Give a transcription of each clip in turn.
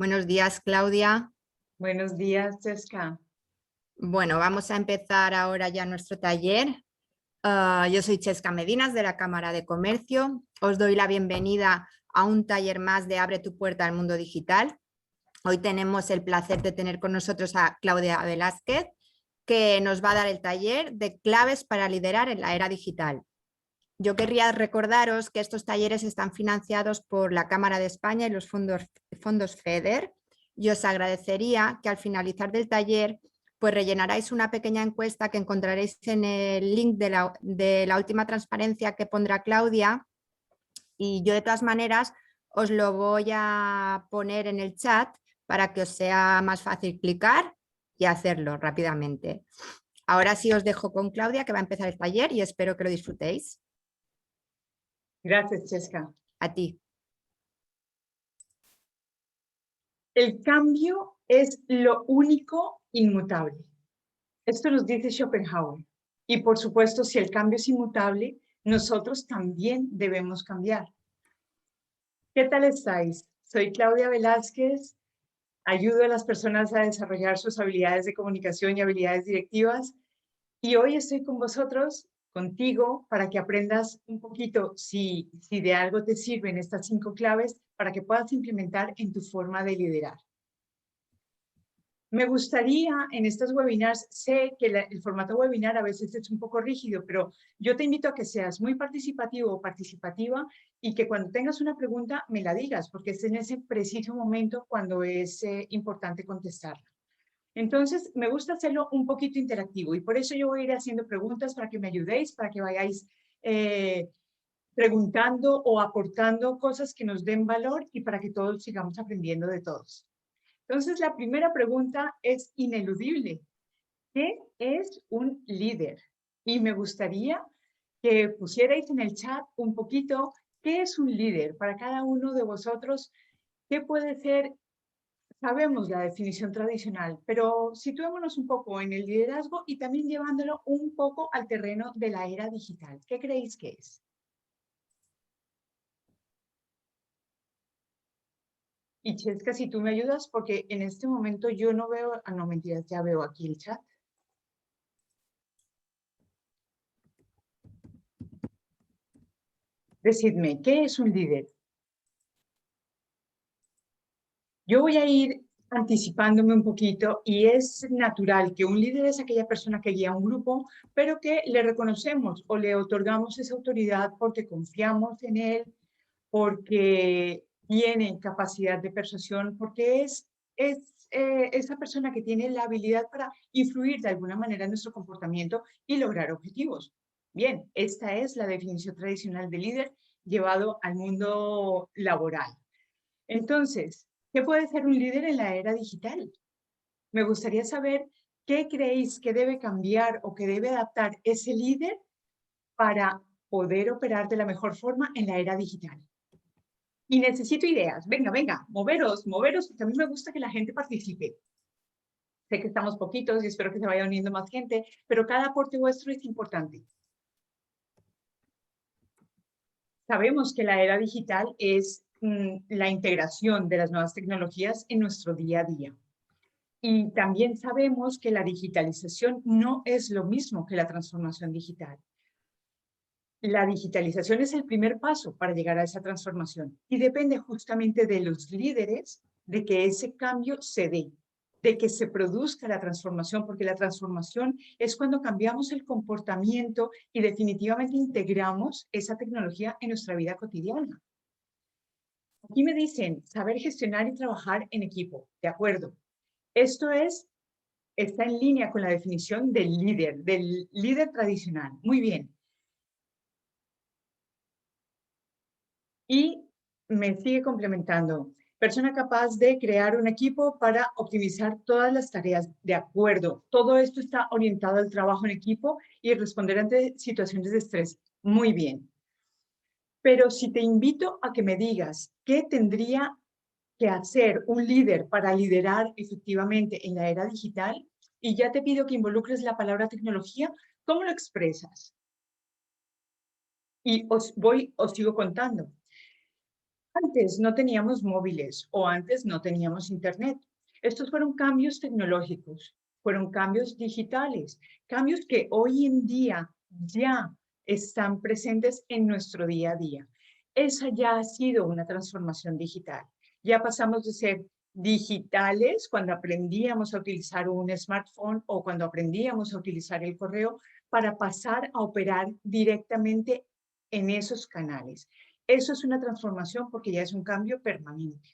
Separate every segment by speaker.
Speaker 1: Buenos días, Claudia.
Speaker 2: Buenos días, Jessica.
Speaker 1: Bueno, vamos a empezar ahora ya nuestro taller. Yo soy Chesca Medinas de la Cámara de Comercio. Os doy la bienvenida a un taller más de Abre tu puerta al mundo digital. Hoy tenemos el placer de tener con nosotros a Claudia Velázquez, que nos va a dar el taller de claves para liderar en la era digital. Yo querría recordaros que estos talleres están financiados por la Cámara de España y los fondos FEDER, y os agradecería que al finalizar del taller pues rellenaráis una pequeña encuesta que encontraréis en el link de la última transparencia que pondrá Claudia, y yo de todas maneras os lo voy a poner en el chat para que os sea más fácil clicar y hacerlo rápidamente. Ahora sí os dejo con Claudia, que va a empezar el taller, y espero que lo disfrutéis.
Speaker 2: Gracias, Jessica.
Speaker 1: A ti.
Speaker 2: El cambio es lo único inmutable. Esto nos dice Schopenhauer. Y por supuesto, si el cambio es inmutable, nosotros también debemos cambiar. ¿Qué tal estáis? Soy Claudia Velázquez. Ayudo a las personas a desarrollar sus habilidades de comunicación y habilidades directivas. Y hoy estoy con vosotros, contigo, para que aprendas un poquito si de algo te sirven estas 5 claves para que puedas implementar en tu forma de liderar. Me gustaría en estos webinars, sé que el formato webinar a veces es un poco rígido, pero yo te invito a que seas muy participativo o participativa y que cuando tengas una pregunta me la digas, porque es en ese preciso momento cuando es importante contestarla. Entonces, me gusta hacerlo un poquito interactivo y por eso yo voy a ir haciendo preguntas para que me ayudéis, para que vayáis preguntando o aportando cosas que nos den valor y para que todos sigamos aprendiendo de todos. Entonces, la primera pregunta es ineludible. ¿Qué es un líder? Y me gustaría que pusierais en el chat un poquito qué es un líder para cada uno de vosotros. ¿Qué puede ser? Sabemos la definición tradicional, pero situémonos un poco en el liderazgo y también llevándolo un poco al terreno de la era digital. ¿Qué creéis que es? Y Chesca, si tú me ayudas, porque en este momento yo no veo, no mentiras, ya veo aquí el chat. Decidme, ¿qué es un líder? Yo voy a ir anticipándome un poquito y es natural que un líder es aquella persona que guía a un grupo, pero que le reconocemos o le otorgamos esa autoridad porque confiamos en él, porque tiene capacidad de persuasión, porque es esa persona que tiene la habilidad para influir de alguna manera en nuestro comportamiento y lograr objetivos. Bien, esta es la definición tradicional de líder llevado al mundo laboral. Entonces, ¿qué puede ser un líder en la era digital? Me gustaría saber qué creéis que debe cambiar o que debe adaptar ese líder para poder operar de la mejor forma en la era digital. Y necesito ideas. Venga, venga, moveros, porque a mí me gusta que la gente participe. Sé que estamos poquitos y espero que se vaya uniendo más gente, pero cada aporte vuestro es importante. Sabemos que la era digital es la integración de las nuevas tecnologías en nuestro día a día. Y también sabemos que la digitalización no es lo mismo que la transformación digital. La digitalización es el primer paso para llegar a esa transformación y depende justamente de los líderes de que ese cambio se dé, de que se produzca la transformación, porque la transformación es cuando cambiamos el comportamiento y definitivamente integramos esa tecnología en nuestra vida cotidiana. Aquí me dicen saber gestionar y trabajar en equipo. De acuerdo. Esto está en línea con la definición del líder tradicional. Muy bien. Y me sigue complementando. Persona capaz de crear un equipo para optimizar todas las tareas. De acuerdo. Todo esto está orientado al trabajo en equipo y responder ante situaciones de estrés. Muy bien. Pero si te invito a que me digas qué tendría que hacer un líder para liderar efectivamente en la era digital, y ya te pido que involucres la palabra tecnología, ¿cómo lo expresas? Y os sigo contando. Antes no teníamos móviles o antes no teníamos internet. Estos fueron cambios tecnológicos, fueron cambios digitales, cambios que hoy en día ya están presentes en nuestro día a día. Esa ya ha sido una transformación digital. Ya pasamos de ser digitales cuando aprendíamos a utilizar un smartphone o cuando aprendíamos a utilizar el correo para pasar a operar directamente en esos canales. Eso es una transformación porque ya es un cambio permanente.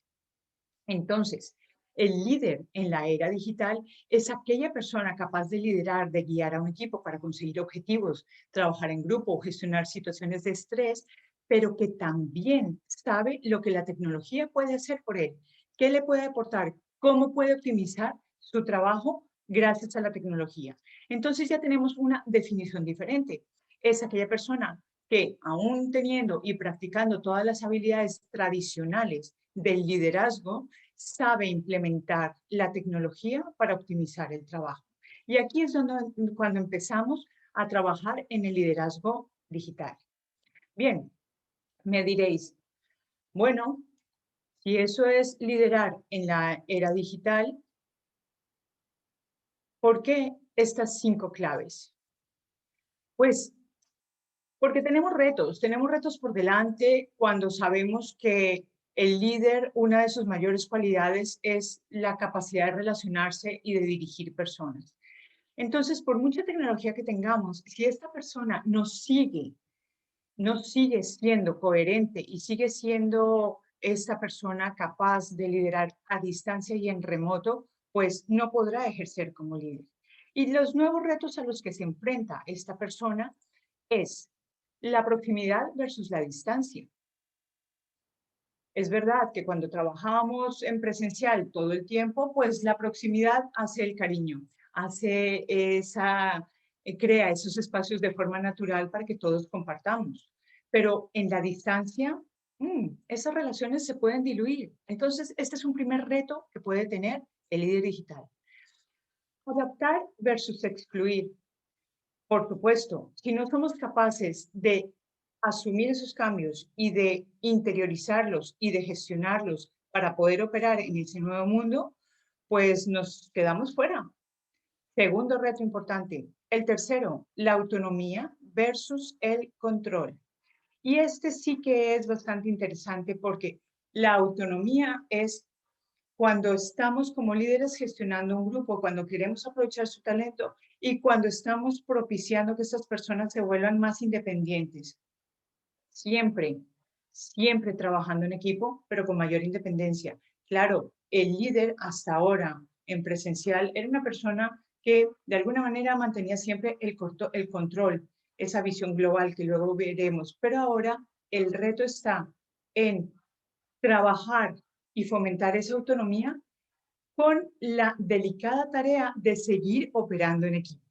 Speaker 2: Entonces, el líder en la era digital es aquella persona capaz de liderar, de guiar a un equipo para conseguir objetivos, trabajar en grupo o gestionar situaciones de estrés, pero que también sabe lo que la tecnología puede hacer por él, qué le puede aportar, cómo puede optimizar su trabajo gracias a la tecnología. Entonces ya tenemos una definición diferente. Es aquella persona que, aún teniendo y practicando todas las habilidades tradicionales del liderazgo, sabe implementar la tecnología para optimizar el trabajo. Y aquí es cuando empezamos a trabajar en el liderazgo digital. Bien, me diréis, bueno, si eso es liderar en la era digital, ¿por qué estas 5 claves? Pues porque tenemos retos por delante cuando sabemos que el líder, una de sus mayores cualidades es la capacidad de relacionarse y de dirigir personas. Entonces, por mucha tecnología que tengamos, si esta persona no sigue siendo coherente y sigue siendo esta persona capaz de liderar a distancia y en remoto, pues no podrá ejercer como líder. Y los nuevos retos a los que se enfrenta esta persona es la proximidad versus la distancia. Es verdad que cuando trabajamos en presencial todo el tiempo, pues la proximidad hace el cariño, crea esos espacios de forma natural para que todos compartamos. Pero en la distancia, esas relaciones se pueden diluir. Entonces, este es un primer reto que puede tener el líder digital. Adaptar versus excluir. Por supuesto, si no somos capaces de asumir esos cambios y de interiorizarlos y de gestionarlos para poder operar en ese nuevo mundo, pues nos quedamos fuera. Segundo reto importante. El tercero, la autonomía versus el control. Y este sí que es bastante interesante porque la autonomía es cuando estamos como líderes gestionando un grupo, cuando queremos aprovechar su talento y cuando estamos propiciando que estas personas se vuelvan más independientes. Siempre, siempre trabajando en equipo, pero con mayor independencia. Claro, el líder hasta ahora en presencial era una persona que de alguna manera mantenía siempre el control, esa visión global que luego veremos, pero ahora el reto está en trabajar y fomentar esa autonomía con la delicada tarea de seguir operando en equipo.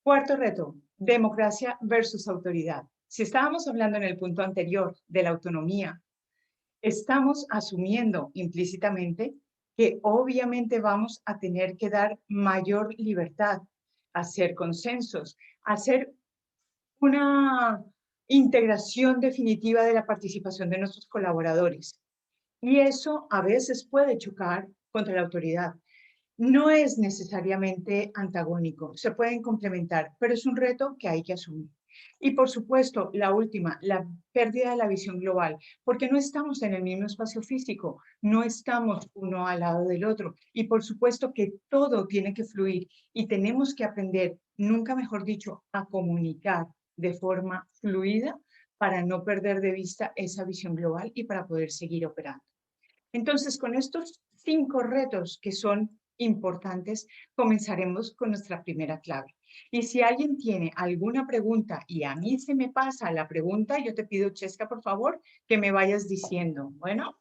Speaker 2: Cuarto reto, democracia versus autoridad. Si estábamos hablando en el punto anterior de la autonomía, estamos asumiendo implícitamente que obviamente vamos a tener que dar mayor libertad, hacer consensos, hacer una integración definitiva de la participación de nuestros colaboradores. Y eso a veces puede chocar contra la autoridad. No es necesariamente antagónico, se pueden complementar, pero es un reto que hay que asumir. Y por supuesto, la última, la pérdida de la visión global, porque no estamos en el mismo espacio físico, no estamos uno al lado del otro. Y por supuesto que todo tiene que fluir y tenemos que aprender, nunca mejor dicho, a comunicar de forma fluida para no perder de vista esa visión global y para poder seguir operando. Entonces, con estos 5 retos que son importantes, comenzaremos con nuestra primera clave. Y si alguien tiene alguna pregunta y a mí se me pasa la pregunta, yo te pido, Chesca, por favor, que me vayas diciendo. Bueno,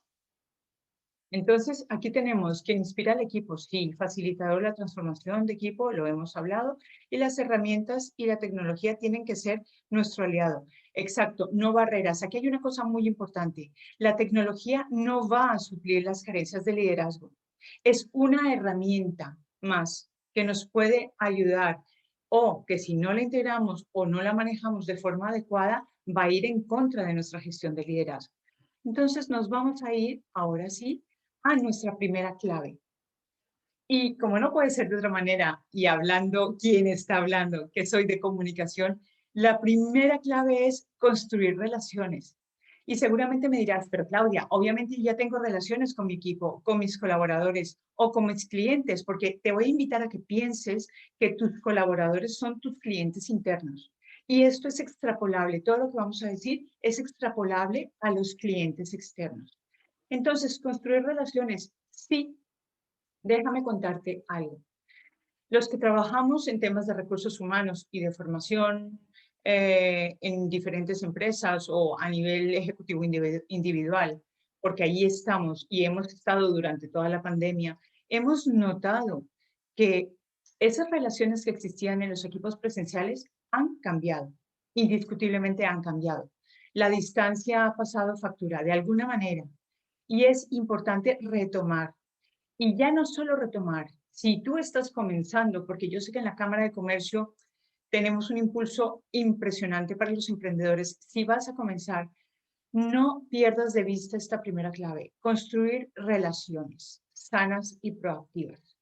Speaker 2: entonces aquí tenemos que inspira al equipo, sí, facilitador de la transformación de equipo, lo hemos hablado, y las herramientas y la tecnología tienen que ser nuestro aliado. Exacto, no barreras. Aquí hay una cosa muy importante. La tecnología no va a suplir las carencias de liderazgo. Es una herramienta más que nos puede ayudar o que si no la integramos o no la manejamos de forma adecuada, va a ir en contra de nuestra gestión de liderazgo. Entonces nos vamos a ir, ahora sí, a nuestra primera clave. Y como no puede ser de otra manera, y hablando quién está hablando, que soy de comunicación, la primera clave es construir relaciones. Y seguramente me dirás, pero Claudia, obviamente ya tengo relaciones con mi equipo, con mis colaboradores o con mis clientes, porque te voy a invitar a que pienses que tus colaboradores son tus clientes internos. Y esto es extrapolable, todo lo que vamos a decir es extrapolable a los clientes externos. Entonces, construir relaciones, sí. Déjame contarte algo. Los que trabajamos en temas de recursos humanos y de formación en diferentes empresas o a nivel ejecutivo individual, porque ahí estamos y hemos estado durante toda la pandemia, hemos notado que esas relaciones que existían en los equipos presenciales han cambiado, indiscutiblemente han cambiado. La distancia ha pasado factura de alguna manera y es importante retomar. Y ya no solo retomar, si tú estás comenzando, porque yo sé que en la Cámara de Comercio tenemos un impulso impresionante para los emprendedores, si vas a comenzar, no pierdas de vista esta primera clave, construir relaciones sanas y proactivas.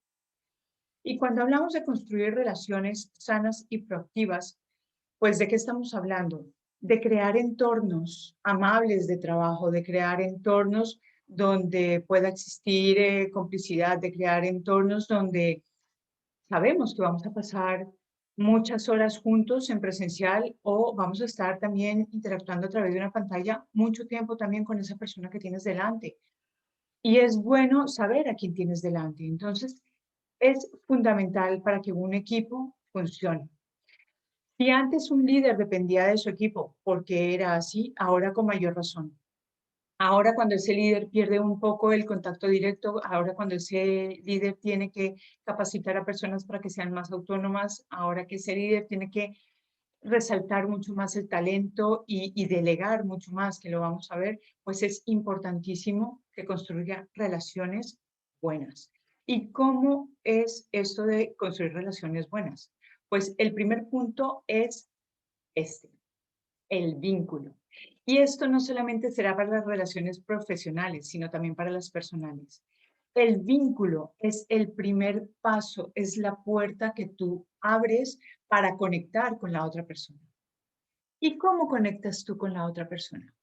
Speaker 2: Y cuando hablamos de construir relaciones sanas y proactivas, pues ¿de qué estamos hablando? De crear entornos amables de trabajo, de crear entornos donde pueda existir complicidad, de crear entornos donde sabemos que vamos a pasar muchas horas juntos en presencial o vamos a estar también interactuando a través de una pantalla mucho tiempo también con esa persona que tienes delante. Y es bueno saber a quién tienes delante. Entonces, es fundamental para que un equipo funcione. Si antes un líder dependía de su equipo porque era así, ahora con mayor razón. Ahora cuando ese líder pierde un poco el contacto directo, ahora cuando ese líder tiene que capacitar a personas para que sean más autónomas, ahora que ese líder tiene que resaltar mucho más el talento y delegar mucho más, que lo vamos a ver, pues es importantísimo que construya relaciones buenas. ¿Y cómo es esto de construir relaciones buenas? Pues el primer punto es este, el vínculo. Y esto no solamente será para las relaciones profesionales, sino también para las personales. El vínculo es el primer paso, es la puerta que tú abres para conectar con la otra persona. ¿Y cómo conectas tú con la otra persona?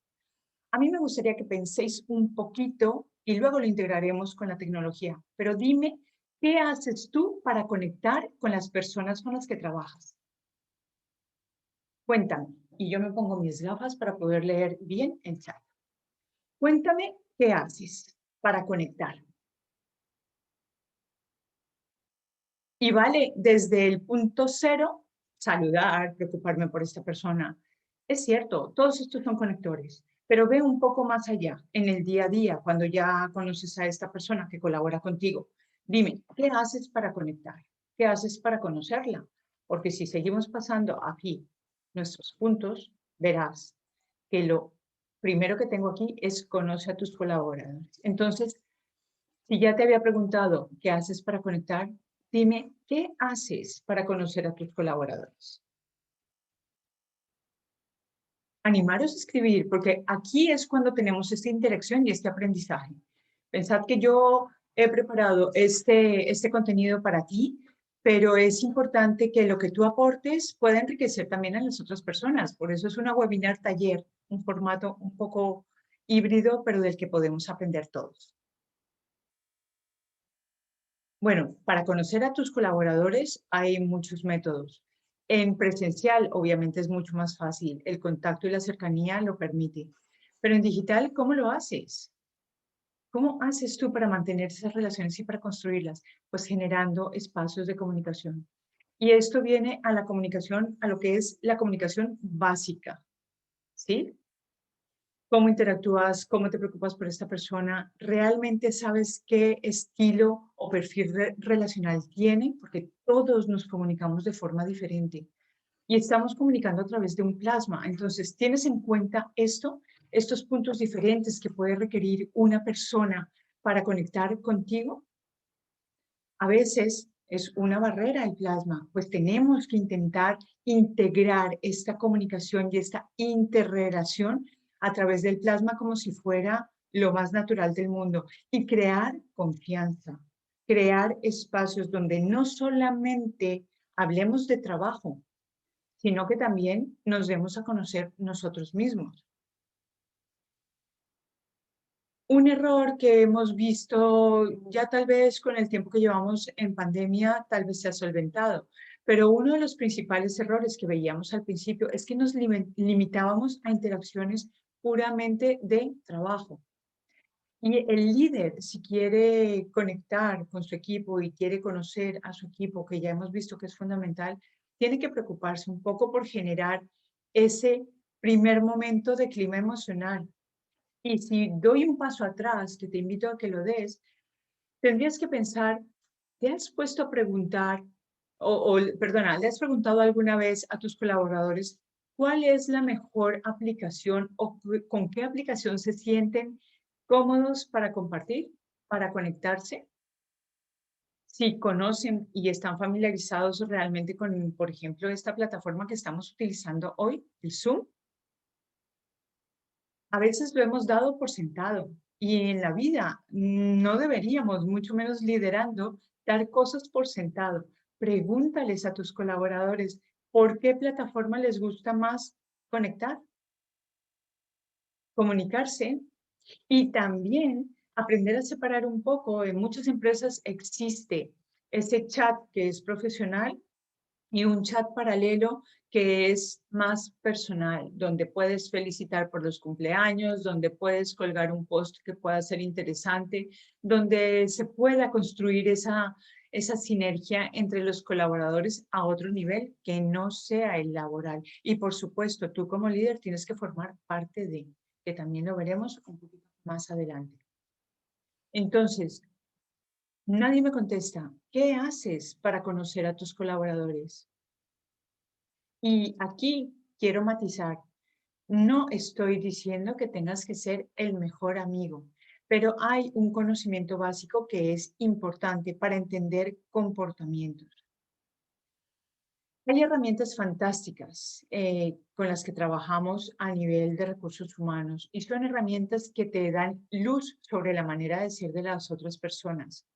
Speaker 2: A mí me gustaría que penséis un poquito y luego lo integraremos con la tecnología, pero dime, ¿qué haces tú para conectar con las personas con las que trabajas? Cuéntame, y yo me pongo mis gafas para poder leer bien el chat. Cuéntame qué haces para conectar. Y vale, desde el punto cero, saludar, preocuparme por esta persona. Es cierto, todos estos son conectores, pero ve un poco más allá, en el día a día, cuando ya conoces a esta persona que colabora contigo. Dime, ¿qué haces para conectar? ¿Qué haces para conocerla? Porque si seguimos pasando aquí nuestros puntos, verás que lo primero que tengo aquí es conoce a tus colaboradores. Entonces, si ya te había preguntado qué haces para conectar, dime qué haces para conocer a tus colaboradores. Animaros a escribir, porque aquí es cuando tenemos esta interacción y este aprendizaje. Pensad que yo he preparado este contenido para ti, pero es importante que lo que tú aportes pueda enriquecer también a las otras personas. Por eso es una webinar taller, un formato un poco híbrido, pero del que podemos aprender todos. Bueno, para conocer a tus colaboradores hay muchos métodos. En presencial, obviamente, es mucho más fácil. El contacto y la cercanía lo permite. Pero en digital, ¿cómo lo haces? ¿Cómo haces tú para mantener esas relaciones y para construirlas? Pues generando espacios de comunicación. Y esto viene a la comunicación, a lo que es la comunicación básica, ¿sí? Cómo interactúas, cómo te preocupas por esta persona, realmente sabes qué estilo o perfil relacional tiene, porque todos nos comunicamos de forma diferente y estamos comunicando a través de un plasma. Entonces, ¿tienes en cuenta estos puntos diferentes que puede requerir una persona para conectar contigo? A veces es una barrera el plasma, pues tenemos que intentar integrar esta comunicación y esta interrelación a través del plasma como si fuera lo más natural del mundo y crear confianza, crear espacios donde no solamente hablemos de trabajo, sino que también nos demos a conocer nosotros mismos. Un error que hemos visto ya tal vez con el tiempo que llevamos en pandemia, tal vez se ha solventado, pero uno de los principales errores que veíamos al principio es que nos limitábamos a interacciones puramente de trabajo. Y el líder, si quiere conectar con su equipo y quiere conocer a su equipo, que ya hemos visto que es fundamental, tiene que preocuparse un poco por generar ese primer momento de clima emocional. Y si doy un paso atrás, que te invito a que lo des, tendrías que pensar, ¿te has puesto a preguntar, perdona, ¿le has preguntado alguna vez a tus colaboradores cuál es la mejor aplicación o con qué aplicación se sienten cómodos para compartir, para conectarse? Si conocen y están familiarizados realmente con, por ejemplo, esta plataforma que estamos utilizando hoy, el Zoom. A veces lo hemos dado por sentado y en la vida no deberíamos, mucho menos liderando, dar cosas por sentado. Pregúntales a tus colaboradores por qué plataforma les gusta más conectar, comunicarse y también aprender a separar un poco. En muchas empresas existe ese chat que es profesional y un chat paralelo que es más personal, donde puedes felicitar por los cumpleaños, donde puedes colgar un post que pueda ser interesante, donde se pueda construir esa sinergia entre los colaboradores a otro nivel que no sea el laboral. Y por supuesto, tú como líder tienes que formar parte de, que también lo veremos un poquito más adelante. Entonces, nadie me contesta, ¿qué haces para conocer a tus colaboradores? Y aquí quiero matizar, no estoy diciendo que tengas que ser el mejor amigo, pero hay un conocimiento básico que es importante para entender comportamientos. Hay herramientas fantásticas con las que trabajamos a nivel de recursos humanos y son herramientas que te dan luz sobre la manera de ser de las otras personas,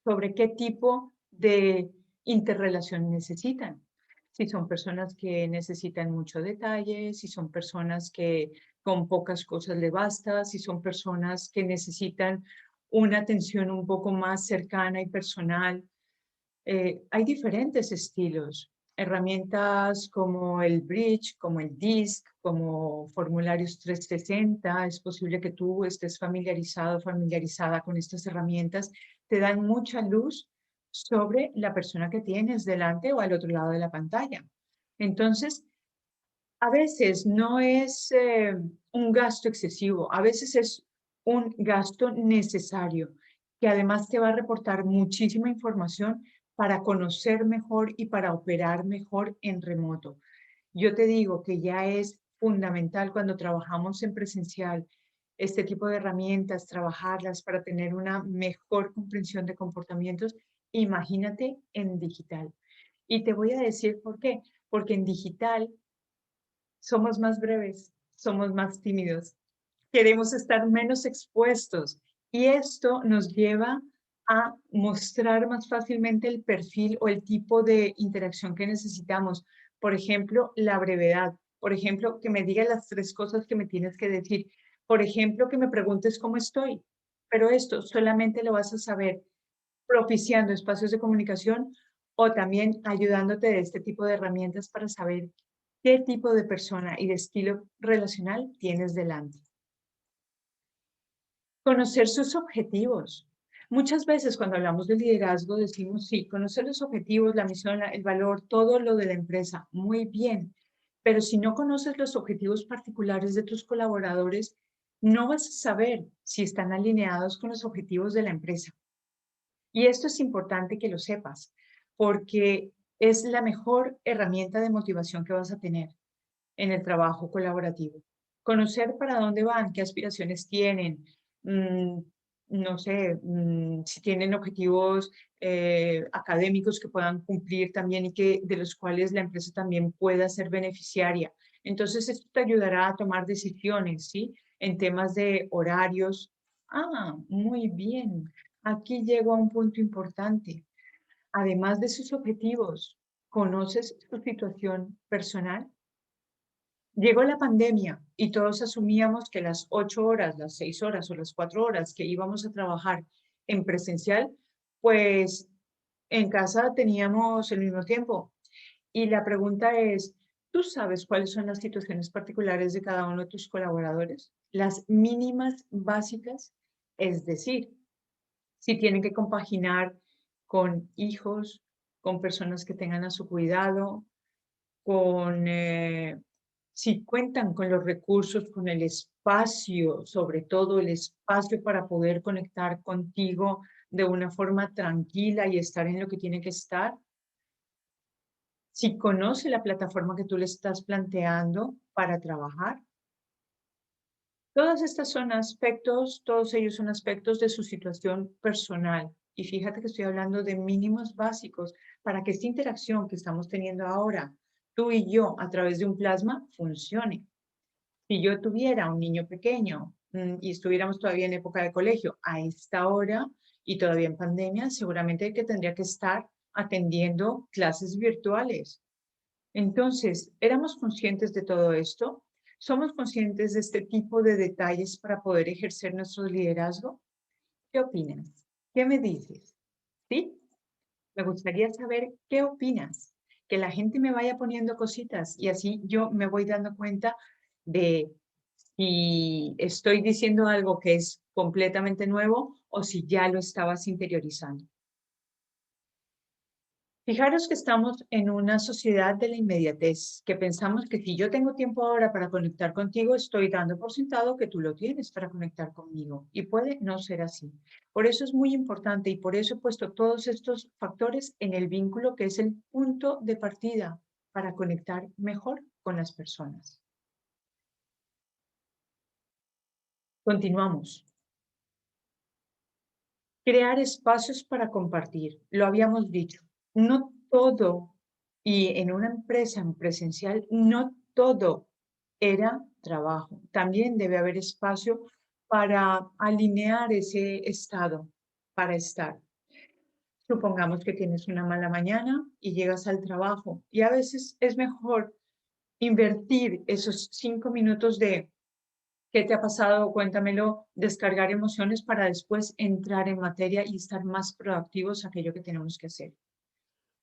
Speaker 2: sobre qué tipo de interrelación necesitan. Si son personas que necesitan mucho detalle, si son personas que con pocas cosas le basta, si son personas que necesitan una atención un poco más cercana y personal. Hay diferentes estilos. Herramientas como el Bridge, como el DISC, como formularios 360. Es posible que tú estés familiarizado, familiarizada con estas herramientas. Te dan mucha luz sobre la persona que tienes delante o al otro lado de la pantalla. Entonces, a veces no es un gasto excesivo, a veces es un gasto necesario, que además te va a reportar muchísima información para conocer mejor y para operar mejor en remoto. Yo te digo que ya es fundamental cuando trabajamos en presencial este tipo de herramientas, trabajarlas para tener una mejor comprensión de comportamientos. Imagínate en digital. Y te voy a decir por qué. Porque en digital somos más breves, somos más tímidos, queremos estar menos expuestos y esto nos lleva a mostrar más fácilmente el perfil o el tipo de interacción que necesitamos. Por ejemplo, la brevedad. Por ejemplo, que me digas las 3 cosas que me tienes que decir. Por ejemplo, que me preguntes cómo estoy. Pero esto solamente lo vas a saber propiciando espacios de comunicación o también ayudándote de este tipo de herramientas para saber qué tipo de persona y de estilo relacional tienes delante. Conocer sus objetivos. Muchas veces cuando hablamos de liderazgo decimos, sí, conocer los objetivos, la misión, el valor, todo lo de la empresa, muy bien. Pero si no conoces los objetivos particulares de tus colaboradores, no vas a saber si están alineados con los objetivos de la empresa. Y esto es importante que lo sepas, porque es la mejor herramienta de motivación que vas a tener en el trabajo colaborativo. Conocer para dónde van, qué aspiraciones tienen, mm, no sé, si tienen objetivos académicos que puedan cumplir también y que de los cuales la empresa también pueda ser beneficiaria. Entonces, esto te ayudará a tomar decisiones, ¿sí? En temas de horarios. Ah, muy bien. Aquí llego a un punto importante. Además de sus objetivos, ¿conoces su situación personal? Llegó la pandemia y todos asumíamos que las 8 horas, las 6 horas o las 4 horas que íbamos a trabajar en presencial, pues en casa teníamos el mismo tiempo. Y la pregunta es, ¿tú sabes cuáles son las situaciones particulares de cada uno de tus colaboradores? Las mínimas básicas, es decir, si tienen que compaginar con hijos, con personas que tengan a su cuidado, con si cuentan con los recursos, con el espacio, sobre todo el espacio para poder conectar contigo de una forma tranquila y estar en lo que tiene que estar. Si conoce la plataforma que tú le estás planteando para trabajar. Todas estas son aspectos, todos ellos son aspectos de su situación personal. Y fíjate que estoy hablando de mínimos básicos para que esta interacción que estamos teniendo ahora, tú y yo, a través de un plasma, funcione. Si yo tuviera un niño pequeño y estuviéramos todavía en época de colegio a esta hora y todavía en pandemia, seguramente que tendría que estar atendiendo clases virtuales. Entonces, ¿éramos conscientes de todo esto? ¿Somos conscientes de este tipo de detalles para poder ejercer nuestro liderazgo? ¿Qué opinas? ¿Qué me dices? ¿Sí? Me gustaría saber qué opinas. Que la gente me vaya poniendo cositas y así yo me voy dando cuenta de si estoy diciendo algo que es completamente nuevo o si ya lo estabas interiorizando. Fijaros que estamos en una sociedad de la inmediatez, que pensamos que si yo tengo tiempo ahora para conectar contigo, estoy dando por sentado que tú lo tienes para conectar conmigo. Y puede no ser así. Por eso es muy importante y por eso he puesto todos estos factores en el vínculo que es el punto de partida para conectar mejor con las personas. Continuamos. Crear espacios para compartir. Lo habíamos dicho. No todo, y en una empresa en presencial, no todo era trabajo. También debe haber espacio para alinear ese estado, para estar. Supongamos que tienes una mala mañana y llegas al trabajo y a veces es mejor invertir esos 5 minutos de ¿qué te ha pasado? Cuéntamelo, descargar emociones para después entrar en materia y estar más proactivos a aquello que tenemos que hacer.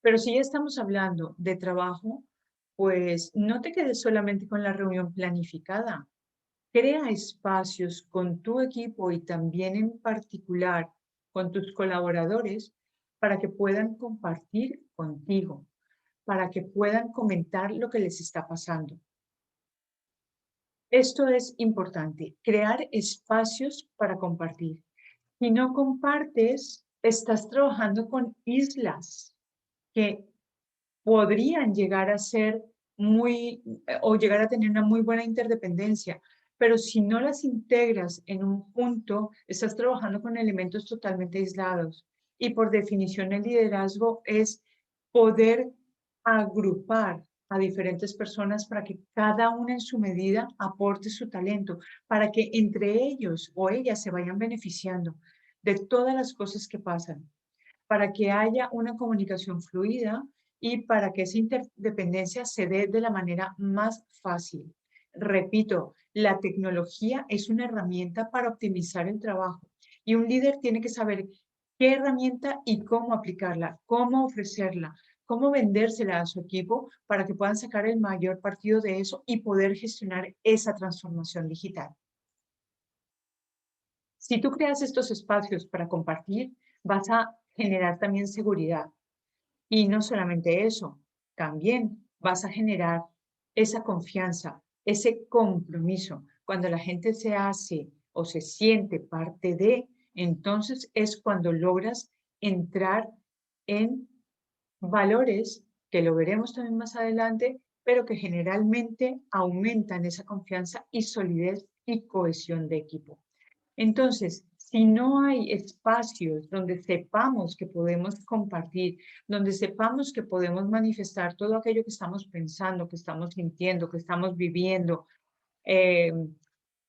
Speaker 2: Pero si ya estamos hablando de trabajo, pues no te quedes solamente con la reunión planificada. Crea espacios con tu equipo y también en particular con tus colaboradores para que puedan compartir contigo, para que puedan comentar lo que les está pasando. Esto es importante, crear espacios para compartir. Si no compartes, estás trabajando con islas que podrían llegar a ser o llegar a tener una muy buena interdependencia, pero si no las integras en un punto, estás trabajando con elementos totalmente aislados. Y por definición, el liderazgo es poder agrupar a diferentes personas para que cada una en su medida aporte su talento, para que entre ellos o ellas se vayan beneficiando de todas las cosas que pasan, para que haya una comunicación fluida y para que esa interdependencia se dé de la manera más fácil. Repito, la tecnología es una herramienta para optimizar el trabajo y un líder tiene que saber qué herramienta y cómo aplicarla, cómo ofrecerla, cómo vendérsela a su equipo para que puedan sacar el mayor partido de eso y poder gestionar esa transformación digital. Si tú creas estos espacios para compartir, vas a generar también seguridad. Y no solamente eso, también vas a generar esa confianza, ese compromiso. Cuando la gente se hace o se siente parte de, entonces es cuando logras entrar en valores que lo veremos también más adelante, pero que generalmente aumentan esa confianza y solidez y cohesión de equipo. Entonces, Si no hay espacios donde sepamos que podemos compartir, donde sepamos que podemos manifestar todo aquello que estamos pensando, que estamos sintiendo, que estamos viviendo, eh,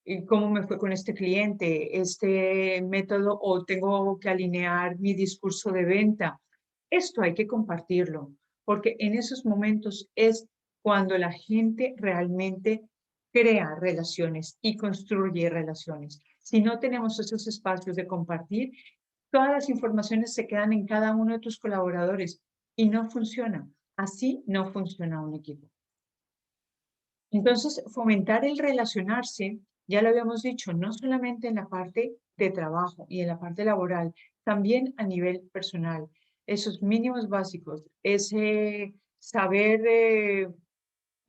Speaker 2: y cómo me fue con este cliente, este método, o tengo que alinear mi discurso de venta. Esto hay que compartirlo, porque en esos momentos es cuando la gente realmente crea relaciones y construye relaciones. Si no tenemos esos espacios de compartir, todas las informaciones se quedan en cada uno de tus colaboradores y no funciona. Así no funciona un equipo. Entonces, fomentar el relacionarse, ya lo habíamos dicho, no solamente en la parte de trabajo y en la parte laboral, también a nivel personal. Esos mínimos básicos, ese saber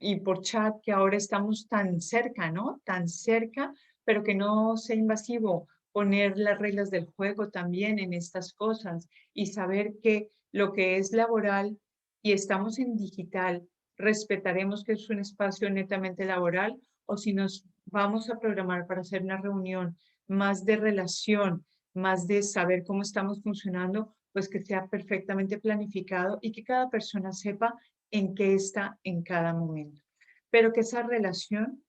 Speaker 2: y por chat que ahora estamos tan cerca, ¿no? Tan cerca, pero que no sea invasivo. Poner las reglas del juego también en estas cosas y saber que lo que es laboral y estamos en digital, respetaremos que es un espacio netamente laboral o si nos vamos a programar para hacer una reunión más de relación, más de saber cómo estamos funcionando, pues que sea perfectamente planificado y que cada persona sepa en qué está en cada momento. Pero que esa relación,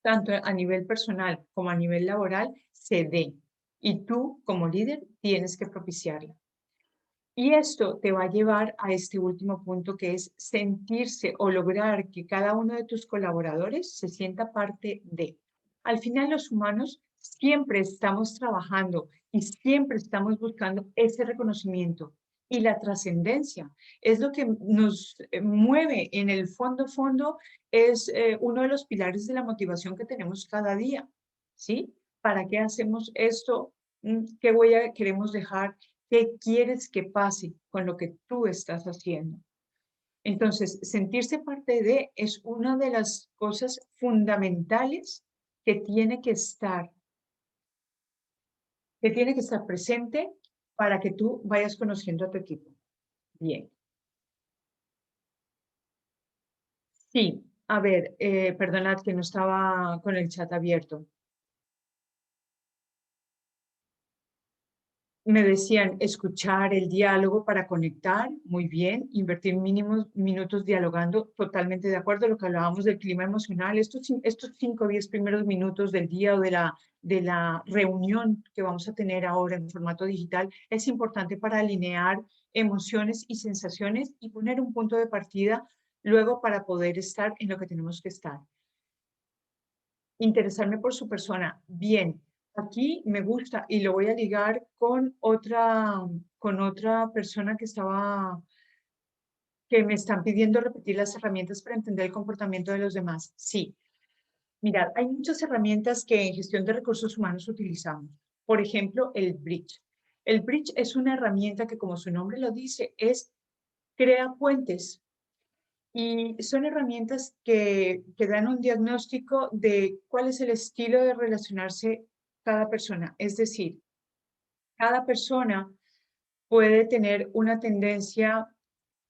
Speaker 2: tanto a nivel personal como a nivel laboral, se dé. Y tú, como líder, tienes que propiciarla. Y esto te va a llevar a este último punto, que es sentirse o lograr que cada uno de tus colaboradores se sienta parte de. Al final, los humanos siempre estamos trabajando y siempre estamos buscando ese reconocimiento y la trascendencia. Es lo que nos mueve en el fondo, es uno de los pilares de la motivación que tenemos cada día, ¿sí? ¿Para qué hacemos esto? ¿Qué huella queremos dejar? ¿Qué quieres que pase con lo que tú estás haciendo? Entonces, sentirse parte de es una de las cosas fundamentales que tiene que estar presente para que tú vayas conociendo a tu equipo. Bien. Sí, a ver, perdonad que no estaba con el chat abierto. Me decían escuchar el diálogo para conectar, muy bien, invertir mínimos minutos dialogando, totalmente de acuerdo, lo que hablábamos del clima emocional, estos 5 o 10 primeros minutos del día o de la reunión que vamos a tener ahora en formato digital, es importante para alinear emociones y sensaciones y poner un punto de partida luego para poder estar en lo que tenemos que estar. Interesarme por su persona, bien. Aquí me gusta y lo voy a ligar con otra persona que me están pidiendo repetir las herramientas para entender el comportamiento de los demás. Sí, mirad, hay muchas herramientas que en gestión de recursos humanos utilizamos. Por ejemplo, el Bridge. El Bridge es una herramienta que, como su nombre lo dice, crea puentes. Y son herramientas que dan un diagnóstico de cuál es el estilo de relacionarse cada persona. Es decir, cada persona puede tener una tendencia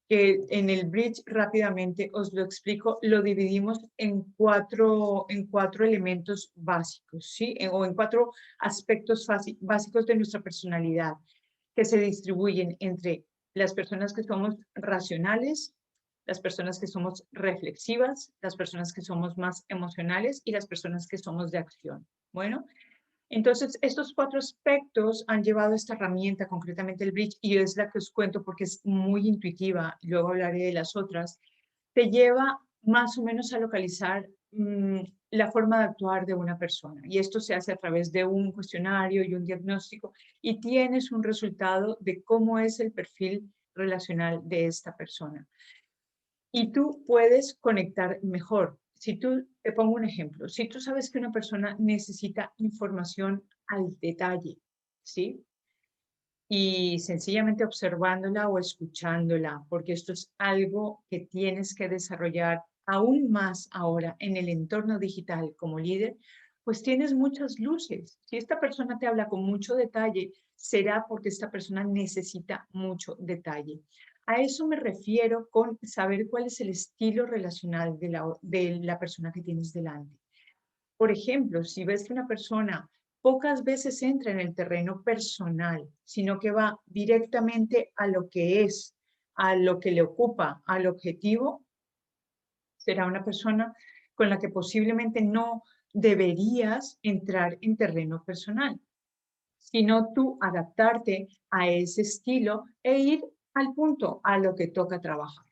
Speaker 2: que en el bridge rápidamente os lo explico, lo dividimos en cuatro elementos básicos, ¿sí? O en 4 aspectos básicos de nuestra personalidad, que se distribuyen entre las personas que somos racionales, las personas que somos reflexivas, las personas que somos más emocionales y las personas que somos de acción. Bueno, entonces, estos 4 aspectos han llevado a esta herramienta, concretamente el Bridge, y es la que os cuento porque es muy intuitiva, luego hablaré de las otras, te lleva más o menos a localizar la forma de actuar de una persona. Y esto se hace a través de un cuestionario y un diagnóstico, y tienes un resultado de cómo es el perfil relacional de esta persona. Y tú puedes conectar mejor. Si tú, te pongo un ejemplo, si tú sabes que una persona necesita información al detalle, ¿sí? Y sencillamente observándola o escuchándola, porque esto es algo que tienes que desarrollar aún más ahora en el entorno digital como líder, pues tienes muchas luces. Si esta persona te habla con mucho detalle, será porque esta persona necesita mucho detalle. A eso me refiero con saber cuál es el estilo relacional de la persona que tienes delante. Por ejemplo, si ves que una persona pocas veces entra en el terreno personal, sino que va directamente a lo que es, a lo que le ocupa, al objetivo, será una persona con la que posiblemente no deberías entrar en terreno personal, sino tú adaptarte a ese estilo e ir al punto, a lo que toca trabajar.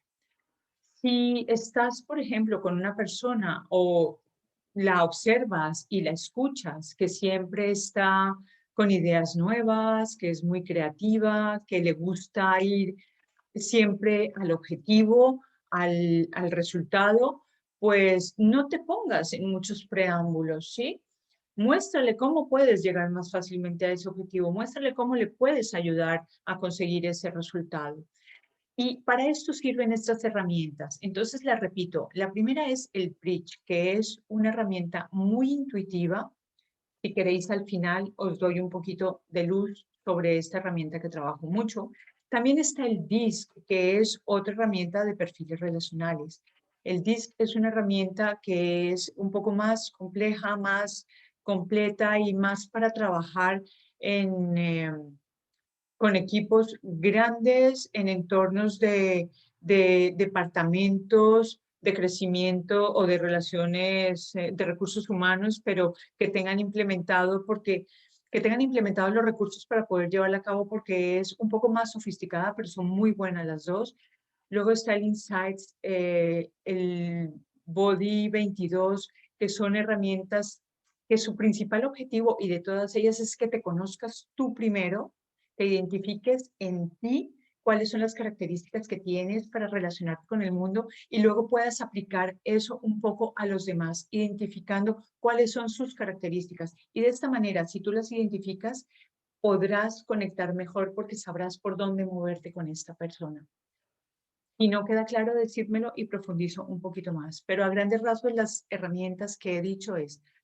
Speaker 2: Si estás, por ejemplo, con una persona o la observas y la escuchas, que siempre está con ideas nuevas, que es muy creativa, que le gusta ir siempre al objetivo, al resultado, pues no te pongas en muchos preámbulos, ¿sí? Muéstrale cómo puedes llegar más fácilmente a ese objetivo, muéstrale cómo le puedes ayudar a conseguir ese resultado. Y para esto sirven estas herramientas. Entonces, las repito. La primera es el Bridge, que es una herramienta muy intuitiva. Si queréis, al final os doy un poquito de luz sobre esta herramienta que trabajo mucho. También está el DISC, que es otra herramienta de perfiles relacionales. El DISC es una herramienta que es un poco más compleja, más completa y más para trabajar con equipos grandes en entornos de departamentos de crecimiento o de relaciones de recursos humanos, pero que tengan que tengan implementados los recursos para poder llevarla a cabo, porque es un poco más sofisticada, pero son muy buenas las dos. Luego está el Insights, el Body 22, que son herramientas que su principal objetivo, y de todas ellas, es que te conozcas tú primero, te identifiques en ti cuáles son las características que tienes para relacionarte con el mundo y luego puedas aplicar eso un poco a los demás, identificando cuáles son sus características. Y de esta manera, si tú las identificas, podrás conectar mejor porque sabrás por dónde moverte con esta persona. Y no queda claro, decírmelo y profundizo un poquito más. Pero a grandes rasgos, las herramientas que he dicho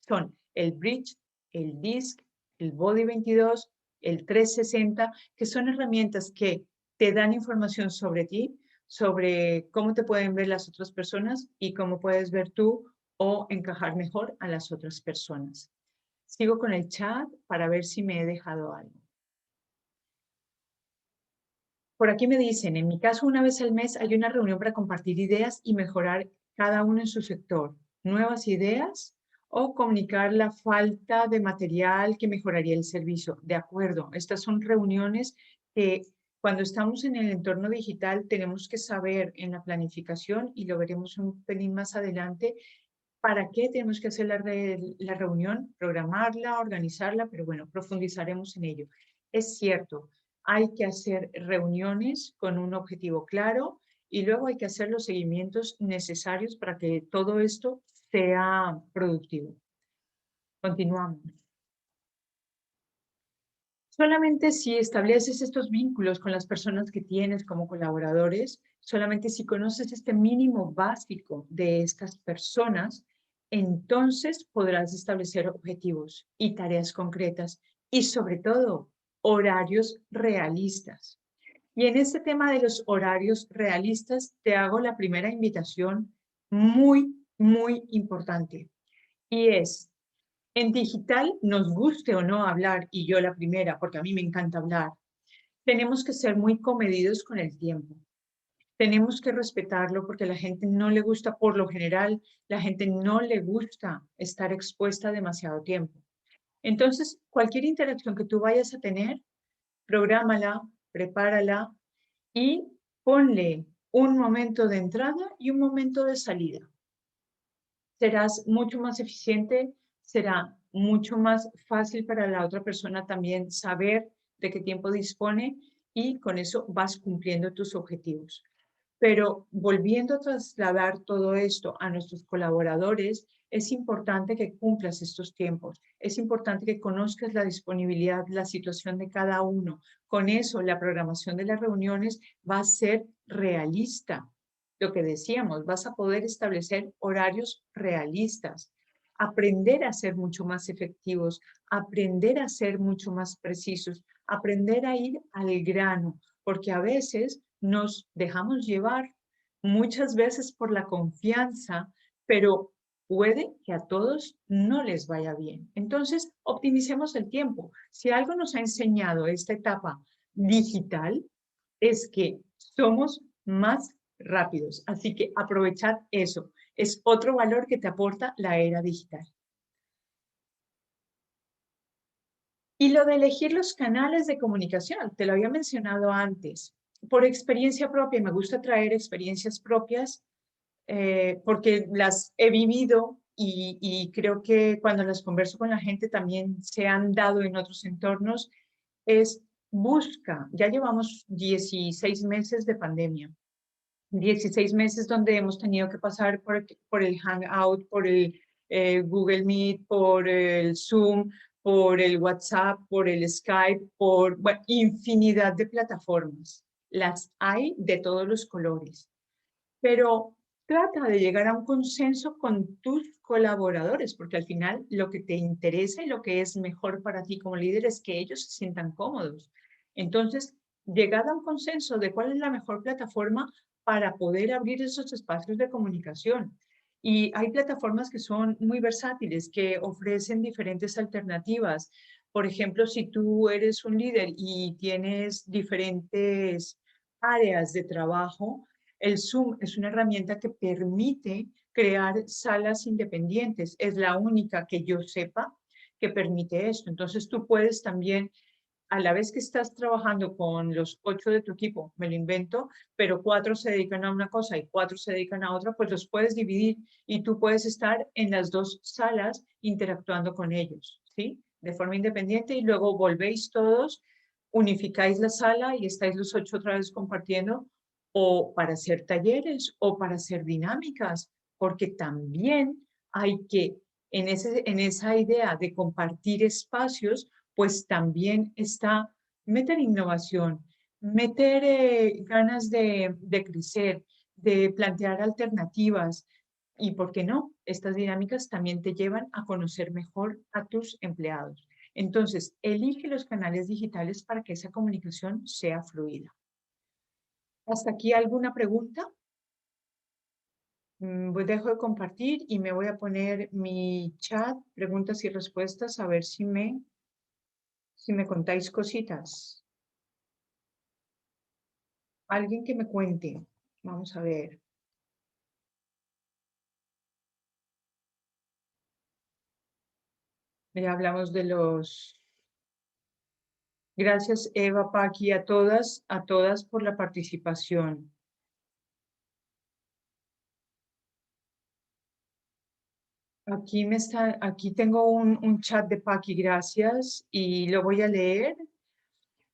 Speaker 2: son el Bridge, el DISC, el Body 22, el 360, que son herramientas que te dan información sobre ti, sobre cómo te pueden ver las otras personas y cómo puedes ver tú o encajar mejor a las otras personas. Sigo con el chat para ver si me he dejado algo. Por aquí me dicen, en mi caso, una vez al mes hay una reunión para compartir ideas y mejorar cada uno en su sector. Nuevas ideas o comunicar la falta de material que mejoraría el servicio. De acuerdo, estas son reuniones que cuando estamos en el entorno digital tenemos que saber en la planificación, y lo veremos un pelín más adelante, para qué tenemos que hacer la reunión, programarla, organizarla, pero bueno, profundizaremos en ello. Es cierto, hay que hacer reuniones con un objetivo claro y luego hay que hacer los seguimientos necesarios para que todo esto sea productivo. Continuamos. Solamente si estableces estos vínculos con las personas que tienes como colaboradores, solamente si conoces este mínimo básico de estas personas, entonces podrás establecer objetivos y tareas concretas y, sobre todo, horarios realistas. Y en este tema de los horarios realistas, te hago la primera invitación muy, muy importante. Y es, en digital, nos guste o no hablar, y yo la primera, porque a mí me encanta hablar, tenemos que ser muy comedidos con el tiempo. Tenemos que respetarlo porque a la gente no le gusta, por lo general, la gente no le gusta estar expuesta demasiado tiempo. Entonces, cualquier interacción que tú vayas a tener, prográmala, prepárala y ponle un momento de entrada y un momento de salida. Serás mucho más eficiente, será mucho más fácil para la otra persona también saber de qué tiempo dispone y con eso vas cumpliendo tus objetivos. Pero volviendo a trasladar todo esto a nuestros colaboradores, es importante que cumplas estos tiempos, es importante que conozcas la disponibilidad, la situación de cada uno. Con eso, la programación de las reuniones va a ser realista. Lo que decíamos, vas a poder establecer horarios realistas, aprender a ser mucho más efectivos, aprender a ser mucho más precisos, aprender a ir al grano, porque a veces nos dejamos llevar muchas veces por la confianza, pero puede que a todos no les vaya bien. Entonces, optimicemos el tiempo. Si algo nos ha enseñado esta etapa digital, es que somos más rápidos. Así que aprovechad eso. Es otro valor que te aporta la era digital. Y lo de elegir los canales de comunicación, te lo había mencionado antes. Por experiencia propia, me gusta traer experiencias propias porque las he vivido y creo que cuando las converso con la gente también se han dado en otros entornos, es busca, ya llevamos 16 meses de pandemia, 16 meses donde hemos tenido que pasar por el Hangout, por el Google Meet, por el Zoom, por el WhatsApp, por el Skype, por bueno, infinidad de plataformas. Las hay de todos los colores, pero trata de llegar a un consenso con tus colaboradores, porque al final lo que te interesa y lo que es mejor para ti como líder es que ellos se sientan cómodos. Entonces, llegad a un consenso de cuál es la mejor plataforma para poder abrir esos espacios de comunicación. Y hay plataformas que son muy versátiles, que ofrecen diferentes alternativas. Por ejemplo, si tú eres un líder y tienes diferentes áreas de trabajo, el Zoom es una herramienta que permite crear salas independientes. Es la única que yo sepa que permite esto. Entonces tú puedes también, a la vez que estás trabajando con los 8 de tu equipo, me lo invento, pero 4 se dedican a una cosa y 4 se dedican a otra, pues los puedes dividir y tú puedes estar en las dos salas interactuando con ellos, ¿sí? De forma independiente y luego volvéis todos, unificáis la sala y estáis los 8 otra vez compartiendo o para hacer talleres o para hacer dinámicas, porque también hay que, en esa idea de compartir espacios, pues también está meter innovación, meter ganas de crecer, de plantear alternativas. Y, ¿por qué no? Estas dinámicas también te llevan a conocer mejor a tus empleados. Entonces, elige los canales digitales para que esa comunicación sea fluida. ¿Hasta aquí alguna pregunta? Pues dejo de compartir y me voy a poner mi chat, preguntas y respuestas, a ver si me contáis cositas. Alguien que me cuente. Vamos a ver. Ya hablamos de los... Gracias, Eva, Paqui, a todas por la participación. Aquí tengo un chat de Paqui, gracias, y lo voy a leer.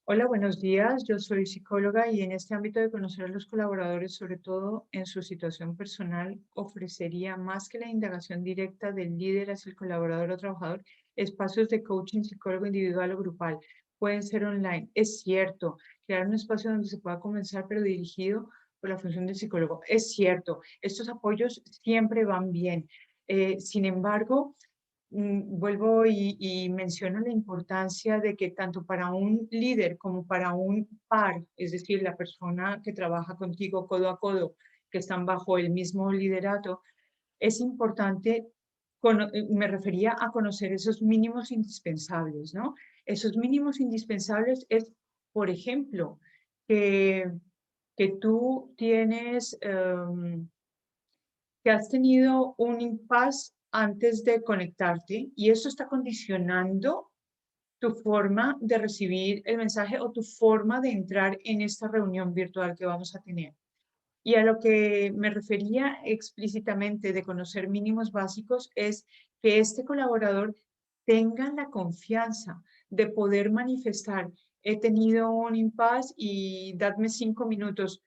Speaker 2: Hola, buenos días. Yo soy psicóloga y en este ámbito de conocer a los colaboradores, sobre todo en su situación personal, ofrecería más que la indagación directa del líder hacia el colaborador o trabajador, espacios de coaching psicólogo individual o grupal. Pueden ser online. Es cierto, crear un espacio donde se pueda comenzar, pero dirigido por la función del psicólogo. Es cierto, estos apoyos siempre van bien. Sin embargo, vuelvo y menciono la importancia de que tanto para un líder como para un par, es decir, la persona que trabaja contigo codo a codo, que están bajo el mismo liderato, es importante, me refería a conocer esos mínimos indispensables, ¿no? Esos mínimos indispensables es, por ejemplo, que tú tienes... que has tenido un impasse antes de conectarte y eso está condicionando tu forma de recibir el mensaje o tu forma de entrar en esta reunión virtual que vamos a tener. Y a lo que me refería explícitamente de conocer mínimos básicos es que este colaborador tenga la confianza de poder manifestar, he tenido un impasse y dadme 5 minutos,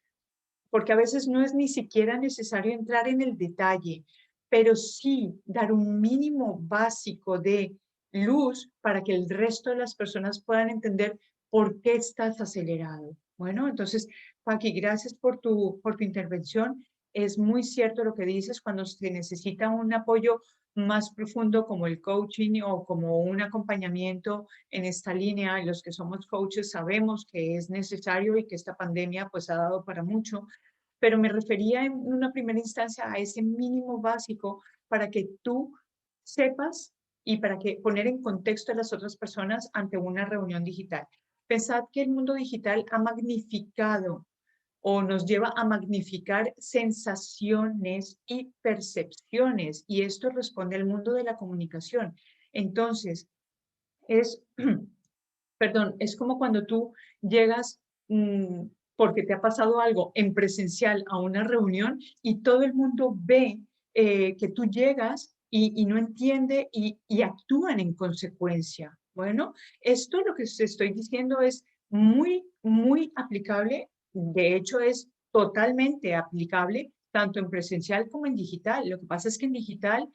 Speaker 2: porque a veces no es ni siquiera necesario entrar en el detalle, pero sí dar un mínimo básico de luz para que el resto de las personas puedan entender por qué estás acelerado. Bueno, entonces, Paqui, gracias por tu intervención. Es muy cierto lo que dices, cuando se necesita un apoyo más profundo como el coaching o como un acompañamiento en esta línea, y los que somos coaches sabemos que es necesario y que esta pandemia pues ha dado para mucho, pero me refería en una primera instancia a ese mínimo básico para que tú sepas y para que poner en contexto a las otras personas ante una reunión digital. Pensad que el mundo digital ha magnificado o nos lleva a magnificar sensaciones y percepciones, y esto responde al mundo de la comunicación. Entonces, es, perdón, es como cuando tú llegas porque te ha pasado algo en presencial a una reunión y todo el mundo ve que tú llegas y no entiende y actúan en consecuencia. Bueno, esto lo que os estoy diciendo es muy aplicable. De hecho, es totalmente aplicable tanto en presencial como en digital. Lo que pasa es que en digital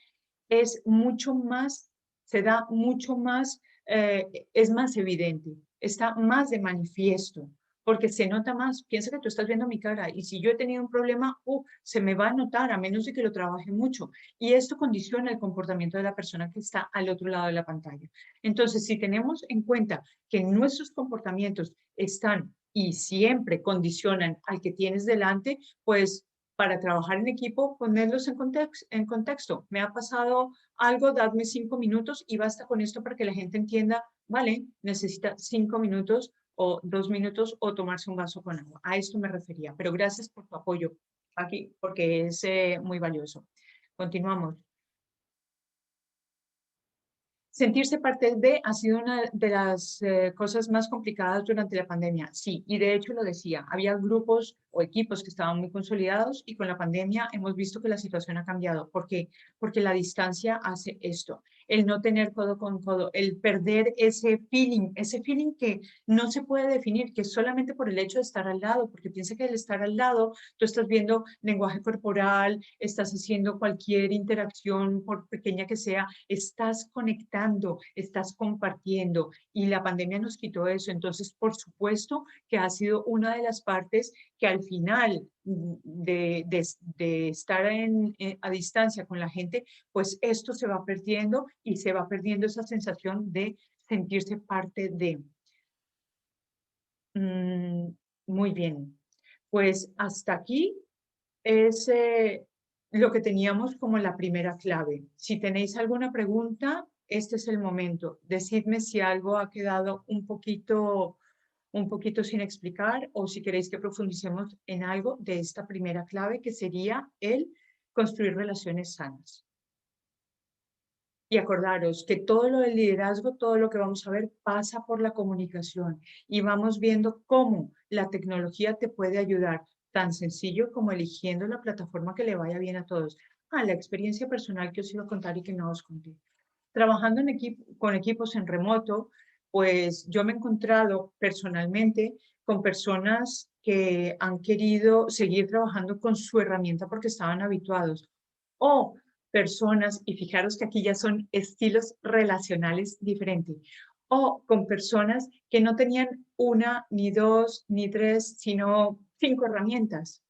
Speaker 2: es mucho más, se da mucho más, es más evidente, está más de manifiesto, porque se nota más. Piensa que tú estás viendo mi cara y si yo he tenido un problema, se me va a notar a menos de que lo trabaje mucho. Y esto condiciona el comportamiento de la persona que está al otro lado de la pantalla. Entonces, si tenemos en cuenta que nuestros comportamientos están y siempre condicionan al que tienes delante, pues para trabajar en equipo, ponerlos en contexto. Me ha pasado algo, dadme 5 minutos y basta con esto para que la gente entienda, vale, necesita 5 minutos o 2 minutos o tomarse un vaso con agua. A esto me refería, pero gracias por tu apoyo aquí porque es muy valioso. Continuamos. Sentirse parte de ha sido una de las cosas más complicadas durante la pandemia. Sí, y de hecho lo decía, había grupos o equipos que estaban muy consolidados y con la pandemia hemos visto que la situación ha cambiado. ¿Por qué? Porque la distancia hace esto, el no tener codo con codo, el perder ese feeling que no se puede definir, que solamente por el hecho de estar al lado, porque piensa que al estar al lado tú estás viendo lenguaje corporal, estás haciendo cualquier interacción, por pequeña que sea, estás conectando, estás compartiendo y la pandemia nos quitó eso. Entonces, por supuesto que ha sido una de las partes que al final de estar a distancia con la gente, pues esto se va perdiendo y se va perdiendo esa sensación de sentirse parte de. Muy bien, pues hasta aquí es lo que teníamos como la primera clave. Si tenéis alguna pregunta, este es el momento. Decidme si algo ha quedado un poquito sin explicar o si queréis que profundicemos en algo de esta primera clave que sería el construir relaciones sanas. Y acordaros que todo lo del liderazgo, todo lo que vamos a ver pasa por la comunicación y vamos viendo cómo la tecnología te puede ayudar, tan sencillo como eligiendo la plataforma que le vaya bien a todos. La experiencia personal que os iba a contar y que no os conté. Trabajando con equipos en remoto, pues yo me he encontrado personalmente con personas que han querido seguir trabajando con su herramienta porque estaban habituados. O personas, y fijaros que aquí ya son estilos relacionales diferentes, o con personas que no tenían una, ni dos, ni tres, sino 5 herramientas,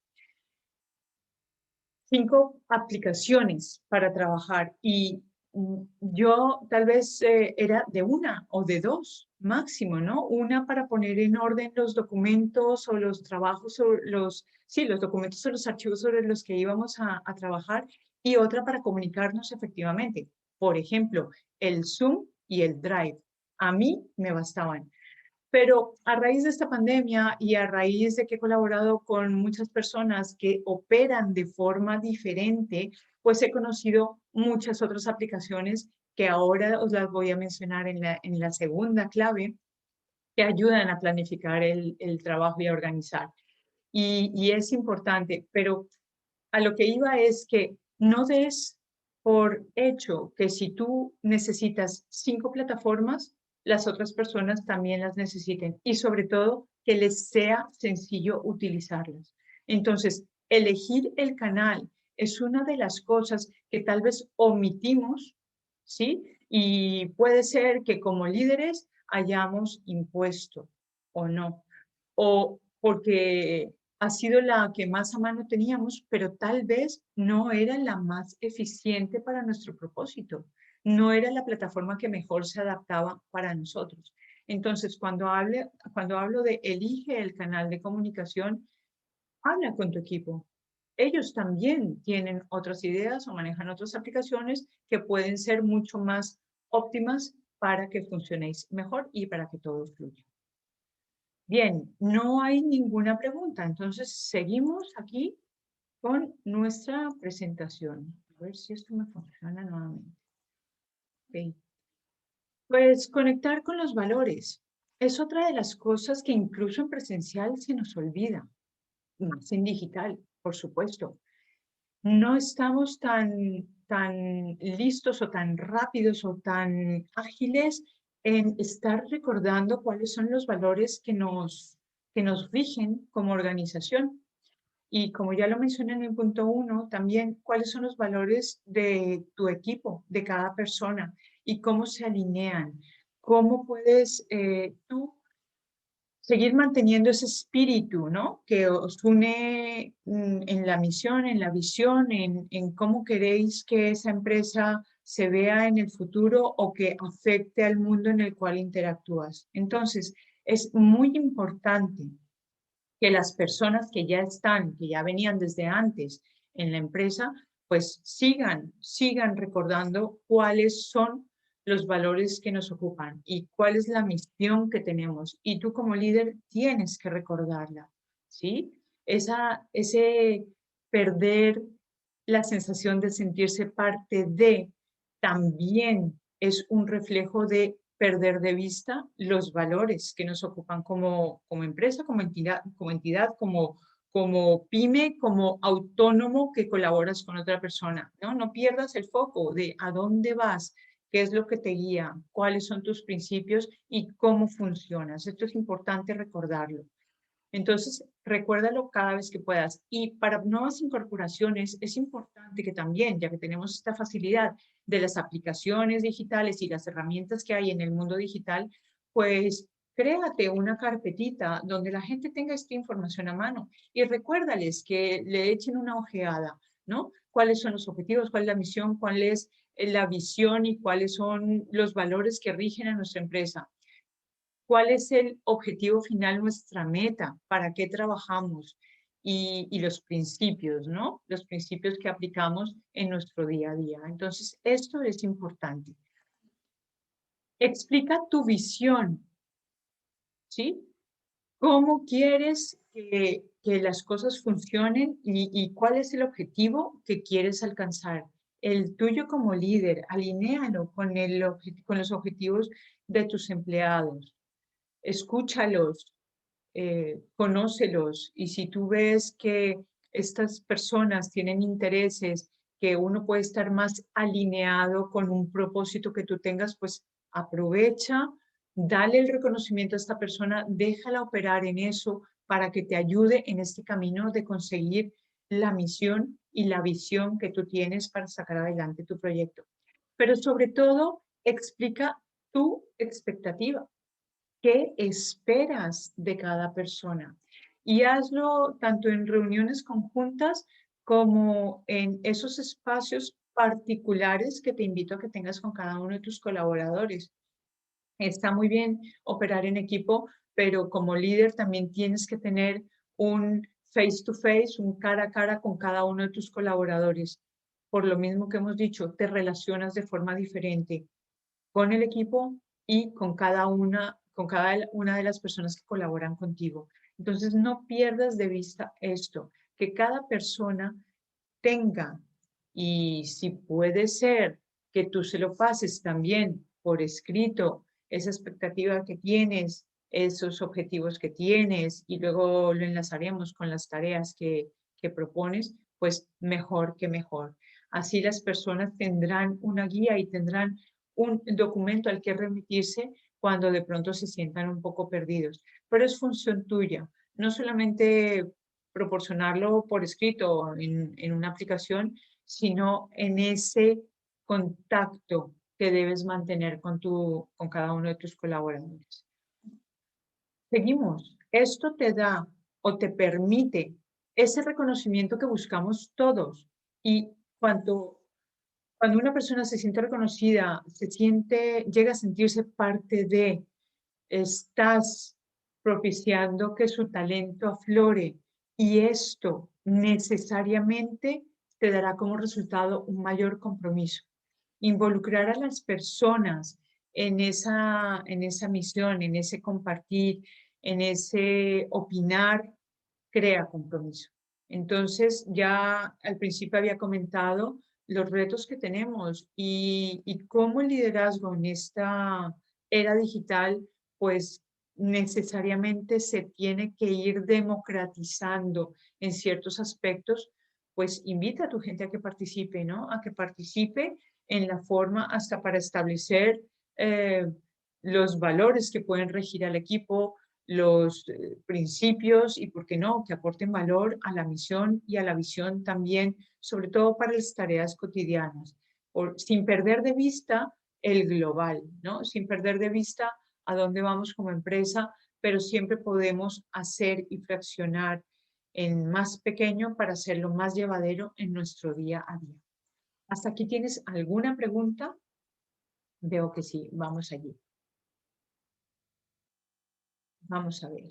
Speaker 2: 5 aplicaciones para trabajar y yo tal vez era de una o de dos máximo, ¿no? Una para poner en orden los documentos o los trabajos o los documentos o los archivos sobre los que íbamos a trabajar y otra para comunicarnos efectivamente. Por ejemplo, el Zoom y el Drive. A mí me bastaban. Pero a raíz de esta pandemia y a raíz de que he colaborado con muchas personas que operan de forma diferente, pues he conocido muchas otras aplicaciones que ahora os las voy a mencionar en la segunda clave, que ayudan a planificar el trabajo y a organizar. Y es importante, pero a lo que iba es que no des por hecho que si tú necesitas 5 plataformas, las otras personas también las necesiten y sobre todo que les sea sencillo utilizarlas. Entonces, elegir el canal es una de las cosas que tal vez omitimos, ¿sí? Y puede ser que como líderes hayamos impuesto o no, o porque ha sido la que más a mano teníamos, pero tal vez no era la más eficiente para nuestro propósito. No era la plataforma que mejor se adaptaba para nosotros. Entonces, cuando hablo de elige el canal de comunicación, habla con tu equipo. ellos también tienen otras ideas o manejan otras aplicaciones que pueden ser mucho más óptimas para que funcionéis mejor y para que todo fluya. Bien, no hay ninguna pregunta, entonces seguimos aquí con nuestra presentación. A ver si esto me funciona nuevamente. Ok. Pues conectar con los valores es otra de las cosas que incluso en presencial se nos olvida, más en digital, por supuesto. No estamos tan listos o tan rápidos o tan ágiles en estar recordando cuáles son los valores que nos rigen como organización. Y como ya lo mencioné en el punto 1, también cuáles son los valores de tu equipo, de cada persona y cómo se alinean. Cómo puedes tú seguir manteniendo ese espíritu, ¿no? Que os une en la misión, en la visión, en cómo queréis que esa empresa se vea en el futuro o que afecte al mundo en el cual interactúas. Entonces, es muy importante que las personas que ya están, que ya venían desde antes en la empresa, pues sigan recordando cuáles son los valores que nos ocupan y cuál es la misión que tenemos. Y tú como líder tienes que recordarla, ¿sí? Ese perder la sensación de sentirse parte de también es un reflejo de perder de vista los valores que nos ocupan como empresa, como pyme, como autónomo que colaboras con otra persona, ¿no? No pierdas el foco de a dónde vas, qué es lo que te guía, cuáles son tus principios y cómo funcionas. Esto es importante recordarlo. Entonces, recuérdalo cada vez que puedas. Y para nuevas incorporaciones es importante que también, ya que tenemos esta facilidad de las aplicaciones digitales y las herramientas que hay en el mundo digital, pues créate una carpetita donde la gente tenga esta información a mano y recuérdales que le echen una ojeada, ¿no? ¿Cuáles son los objetivos? ¿Cuál es la misión? ¿Cuál es la visión? ¿Y cuáles son los valores que rigen a nuestra empresa? ¿Cuál es el objetivo final, nuestra meta? ¿Para qué trabajamos? Y los principios, ¿no? Los principios que aplicamos en nuestro día a día. Entonces, esto es importante. Explica tu visión, ¿sí? ¿Cómo quieres que las cosas funcionen y cuál es el objetivo que quieres alcanzar? El tuyo como líder, alinéalo con los objetivos de tus empleados. Escúchalos, conócelos, y si tú ves que estas personas tienen intereses, que uno puede estar más alineado con un propósito que tú tengas, pues aprovecha, dale el reconocimiento a esta persona, déjala operar en eso para que te ayude en este camino de conseguir la misión y la visión que tú tienes para sacar adelante tu proyecto. Pero sobre todo, explica tu expectativa. ¿Qué esperas de cada persona? Y hazlo tanto en reuniones conjuntas como en esos espacios particulares que te invito a que tengas con cada uno de tus colaboradores. Está muy bien operar en equipo, pero como líder también tienes que tener un face to face, un cara a cara con cada uno de tus colaboradores. Por lo mismo que hemos dicho, te relacionas de forma diferente con el equipo y con cada una de las personas que colaboran contigo. Entonces, no pierdas de vista esto, que cada persona tenga, y si puede ser que tú se lo pases también por escrito, esa expectativa que tienes, esos objetivos que tienes, y luego lo enlazaremos con las tareas que propones, pues mejor que mejor. Así las personas tendrán una guía y tendrán un documento al que remitirse cuando de pronto se sientan un poco perdidos. Pero es función tuya, no solamente proporcionarlo por escrito en una aplicación, sino en ese contacto que debes mantener con cada uno de tus colaboradores. Seguimos. Esto te da o te permite ese reconocimiento que buscamos todos. Y cuando una persona se siente reconocida, llega a sentirse parte de, estás propiciando que su talento aflore y esto necesariamente te dará como resultado un mayor compromiso. Involucrar a las personas en esa misión, en ese compartir, en ese opinar, crea compromiso. Entonces, ya al principio había comentado los retos que tenemos y cómo el liderazgo en esta era digital, pues necesariamente se tiene que ir democratizando en ciertos aspectos, pues invita a tu gente a que participe, ¿no? A que participe en la forma hasta para establecer eh, los valores que pueden regir al equipo, los principios y, ¿por qué no?, que aporten valor a la misión y a la visión también, sobre todo para las tareas cotidianas, sin perder de vista el global, ¿no? Sin perder de vista a dónde vamos como empresa, pero siempre podemos hacer y fraccionar en más pequeño para hacerlo más llevadero en nuestro día a día. ¿Hasta aquí tienes alguna pregunta? Veo que sí, vamos allí. Vamos a ver.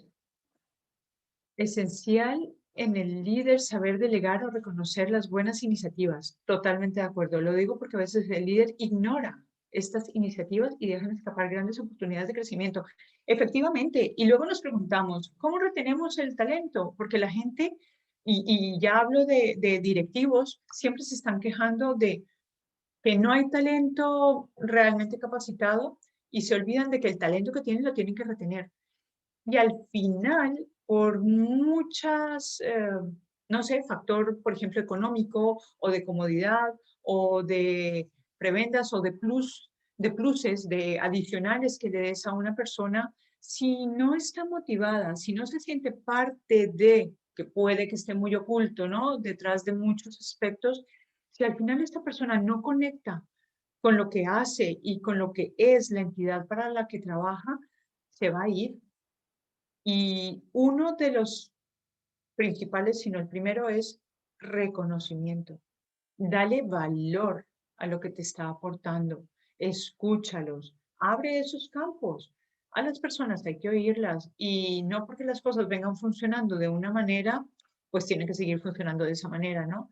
Speaker 2: Esencial en el líder saber delegar o reconocer las buenas iniciativas. Totalmente de acuerdo. Lo digo porque a veces el líder ignora estas iniciativas y dejan escapar grandes oportunidades de crecimiento. Efectivamente, y luego nos preguntamos, ¿cómo retenemos el talento? Porque la gente, y ya hablo de directivos, siempre se están quejando de que no hay talento realmente capacitado y se olvidan de que el talento que tienen lo tienen que retener. Y al final, por muchas, no sé, factor, por ejemplo, económico o de comodidad o de prebendas o de pluses, de adicionales que le des a una persona, si no está motivada, si no se siente parte de, que puede que esté muy oculto, ¿no? Detrás de muchos aspectos, si al final esta persona no conecta con lo que hace y con lo que es la entidad para la que trabaja, se va a ir. Y uno de los principales, sino el primero, es reconocimiento. Dale valor a lo que te está aportando. Escúchalos. Abre esos campos. A las personas hay que oírlas y no porque las cosas vengan funcionando de una manera, pues tienen que seguir funcionando de esa manera, ¿no?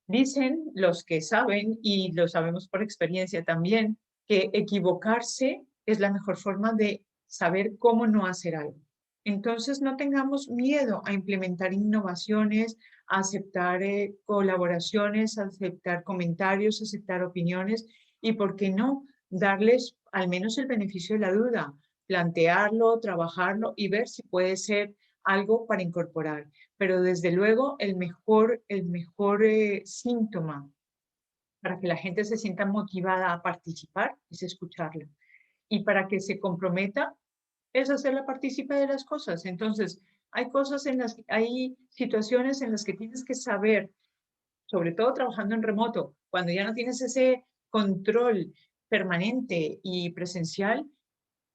Speaker 2: Dicen los que saben, y lo sabemos por experiencia también, que equivocarse es la mejor forma de saber cómo no hacer algo. Entonces, no tengamos miedo a implementar innovaciones, a aceptar colaboraciones, a aceptar comentarios, a aceptar opiniones y, ¿por qué no?, darles al menos el beneficio de la duda, plantearlo, trabajarlo y ver si puede ser algo para incorporar. Pero desde luego el mejor síntoma para que la gente se sienta motivada a participar es escucharla. Y para que se comprometa es hacerla partícipe de las cosas. Entonces, hay situaciones en las que tienes que saber, sobre todo trabajando en remoto, cuando ya no tienes ese control permanente y presencial,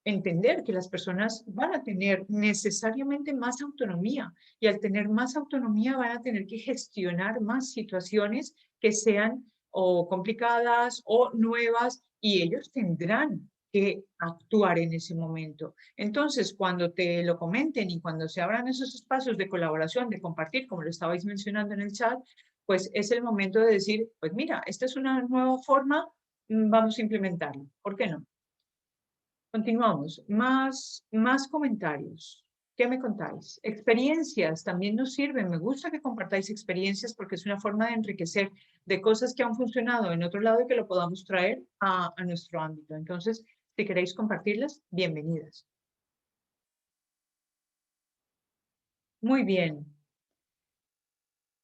Speaker 2: entender que las personas van a tener necesariamente más autonomía y al tener más autonomía van a tener que gestionar más situaciones que sean o complicadas o nuevas y ellos tendrán que actuar en ese momento. Entonces, cuando te lo comenten y cuando se abran esos espacios de colaboración, de compartir, como lo estabais mencionando en el chat, pues es el momento de decir, pues mira, esta es una nueva forma, vamos a implementarla. ¿Por qué no? Continuamos. Más comentarios. ¿Qué me contáis? Experiencias también nos sirven. Me gusta que compartáis experiencias porque es una forma de enriquecer de cosas que han funcionado en otro lado y que lo podamos traer a nuestro ámbito. Entonces, si queréis compartirlas, bienvenidas. Muy bien.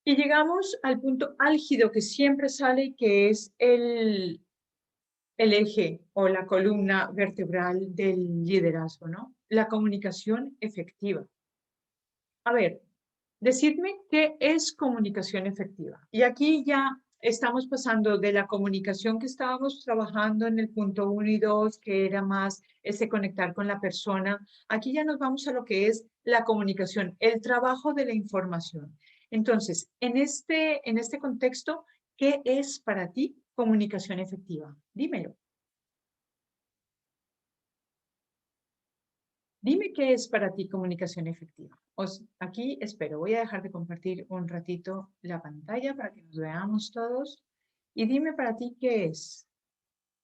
Speaker 2: Y llegamos al punto álgido que siempre sale, que es el eje o la columna vertebral del liderazgo, ¿no? La comunicación efectiva. A ver, decidme qué es comunicación efectiva. Y aquí ya estamos pasando de la comunicación que estábamos trabajando en el punto 1 y 2, que era más ese conectar con la persona. Aquí ya nos vamos a lo que es la comunicación, el trabajo de la información. Entonces, en este contexto, ¿qué es para ti comunicación efectiva? Dímelo. Dime qué es para ti comunicación efectiva. Aquí espero, voy a dejar de compartir un ratito la pantalla para que nos veamos todos. Y dime para ti qué es,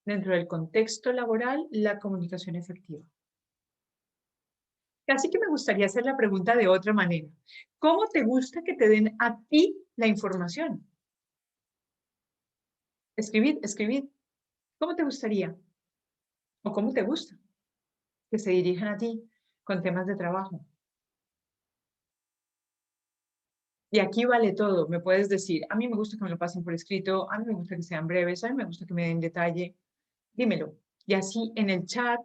Speaker 2: dentro del contexto laboral, la comunicación efectiva. Así que me gustaría hacer la pregunta de otra manera. ¿Cómo te gusta que te den a ti la información? Escribid, escribid. ¿Cómo te gustaría? ¿O cómo te gusta que se dirijan a ti con temas de trabajo? Y aquí vale todo. Me puedes decir, a mí me gusta que me lo pasen por escrito, a mí me gusta que sean breves, a mí me gusta que me den detalle. Dímelo. Y así en el chat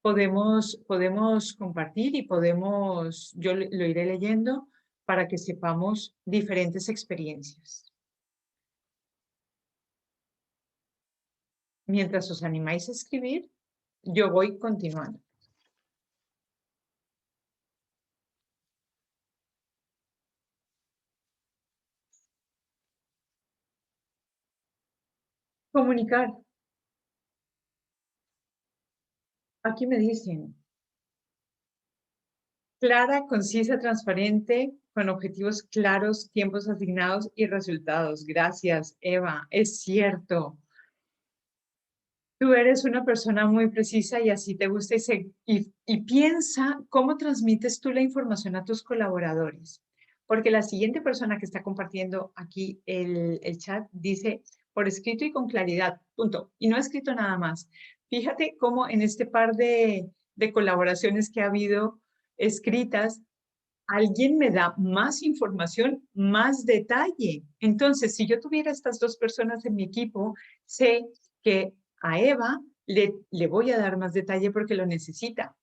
Speaker 2: podemos compartir y yo lo iré leyendo para que sepamos diferentes experiencias. Mientras os animáis a escribir, yo voy continuando. Comunicar. Aquí me dicen, clara, concisa, transparente, con objetivos claros, tiempos asignados y resultados. Gracias, Eva. Es cierto. Tú eres una persona muy precisa y así te gusta y piensa cómo transmites tú la información a tus colaboradores. Porque la siguiente persona que está compartiendo aquí el chat dice, por escrito y con claridad, punto. Y no ha escrito nada más. Fíjate cómo en este par de colaboraciones que ha habido escritas, alguien me da más información, más detalle. Entonces, si yo tuviera estas dos personas en mi equipo, sé que a Eva le voy a dar más detalle porque lo necesita.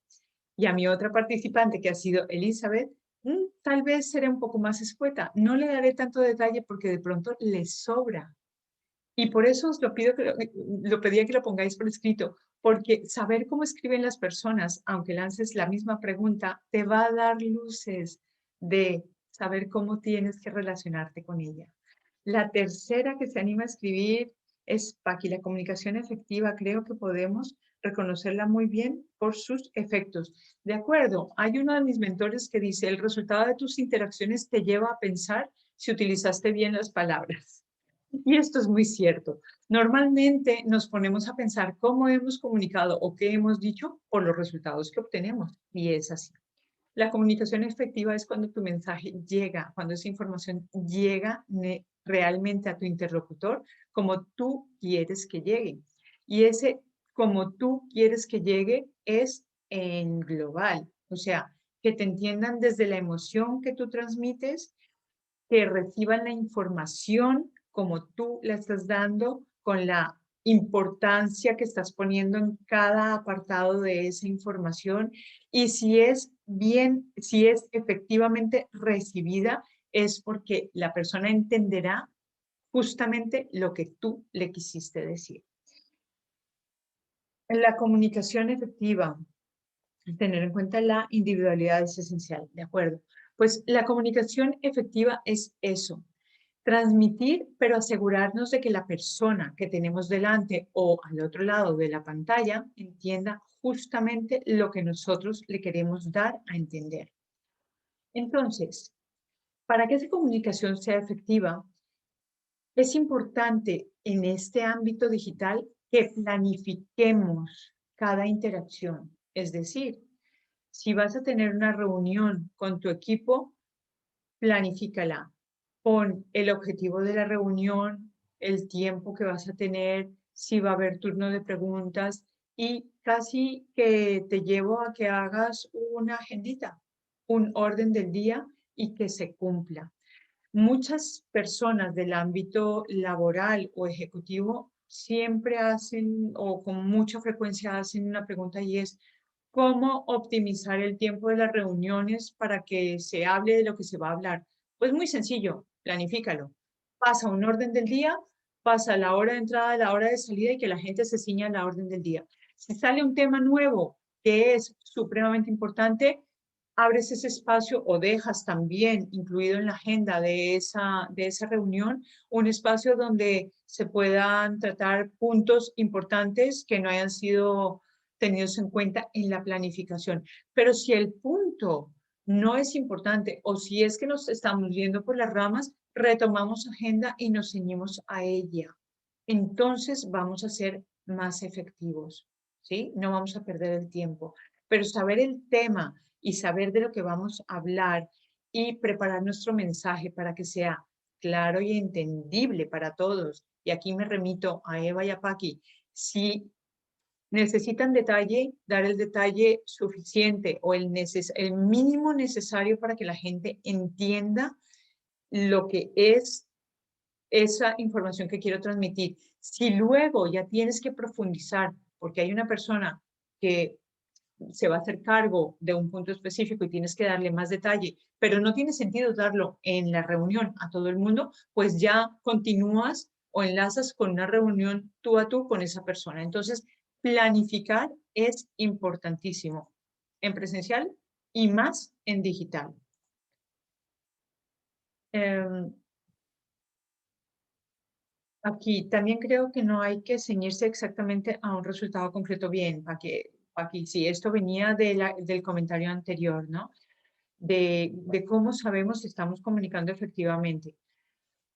Speaker 2: Y a mi otra participante, que ha sido Elizabeth, tal vez seré un poco más escueta. No le daré tanto detalle porque de pronto le sobra. Y por eso os lo pido lo pedía que lo pongáis por escrito, porque saber cómo escriben las personas, aunque lances la misma pregunta, te va a dar luces de saber cómo tienes que relacionarte con ella. La tercera que se anima a escribir es Paqui. La comunicación efectiva, creo que podemos reconocerla muy bien por sus efectos. De acuerdo, hay uno de mis mentores que dice, el resultado de tus interacciones te lleva a pensar si utilizaste bien las palabras. Y esto es muy cierto. Normalmente nos ponemos a pensar cómo hemos comunicado o qué hemos dicho por los resultados que obtenemos. Y es así. La comunicación efectiva es cuando tu mensaje llega, cuando esa información llega realmente a tu interlocutor como tú quieres que llegue. Y ese como tú quieres que llegue es en global. O sea, que te entiendan desde la emoción que tú transmites, que reciban la información como tú la estás dando, con la importancia que estás poniendo en cada apartado de esa información y si es efectivamente recibida, es porque la persona entenderá justamente lo que tú le quisiste decir. En la comunicación efectiva, tener en cuenta la individualidad es esencial, ¿de acuerdo? Pues la comunicación efectiva es eso, transmitir, pero asegurarnos de que la persona que tenemos delante o al otro lado de la pantalla entienda justamente lo que nosotros le queremos dar a entender. Entonces, para que esa comunicación sea efectiva, es importante en este ámbito digital que planifiquemos cada interacción. Es decir, si vas a tener una reunión con tu equipo, planifícala. Pon el objetivo de la reunión, el tiempo que vas a tener, si va a haber turno de preguntas y casi que te llevo a que hagas una agendita, un orden del día y que se cumpla. Muchas personas del ámbito laboral o ejecutivo siempre hacen o con mucha frecuencia hacen una pregunta y es ¿cómo optimizar el tiempo de las reuniones para que se hable de lo que se va a hablar? Pues muy sencillo, planifícalo. Pasa un orden del día, pasa la hora de entrada, la hora de salida y que la gente se ciña a la orden del día. Si sale un tema nuevo que es supremamente importante, abres ese espacio o dejas también incluido en la agenda de esa reunión un espacio donde se puedan tratar puntos importantes que no hayan sido tenidos en cuenta en la planificación. Pero si el punto no es importante o si es que nos estamos yendo por las ramas, retomamos agenda y nos ceñimos a ella. Entonces vamos a ser más efectivos, ¿sí? No vamos a perder el tiempo. Pero saber el tema y saber de lo que vamos a hablar y preparar nuestro mensaje para que sea claro y entendible para todos. Y aquí me remito a Eva y a Paqui. Si necesitan detalle, dar el detalle suficiente o el mínimo necesario para que la gente entienda lo que es esa información que quiero transmitir. Si luego ya tienes que profundizar, porque hay una persona que se va a hacer cargo de un punto específico y tienes que darle más detalle, pero no tiene sentido darlo en la reunión a todo el mundo, pues ya continúas o enlazas con una reunión tú a tú con esa persona. Entonces, planificar es importantísimo en presencial y más en digital. Aquí también creo que no hay que ceñirse exactamente a un resultado concreto. Bien, aquí sí, esto venía del comentario anterior, ¿no? De cómo sabemos si estamos comunicando efectivamente.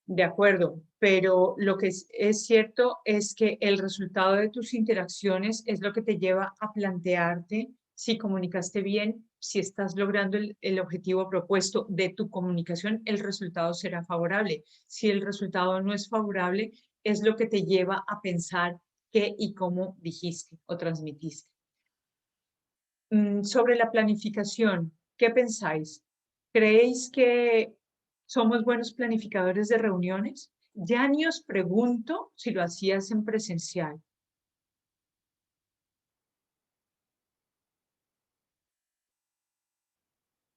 Speaker 2: De acuerdo, pero lo que es cierto es que el resultado de tus interacciones es lo que te lleva a plantearte si comunicaste bien, si estás logrando el objetivo propuesto de tu comunicación, el resultado será favorable. Si el resultado no es favorable, es lo que te lleva a pensar qué y cómo dijiste o transmitiste. Sobre la planificación, ¿qué pensáis? ¿Creéis que somos buenos planificadores de reuniones? Ya ni os pregunto si lo hacías en presencial.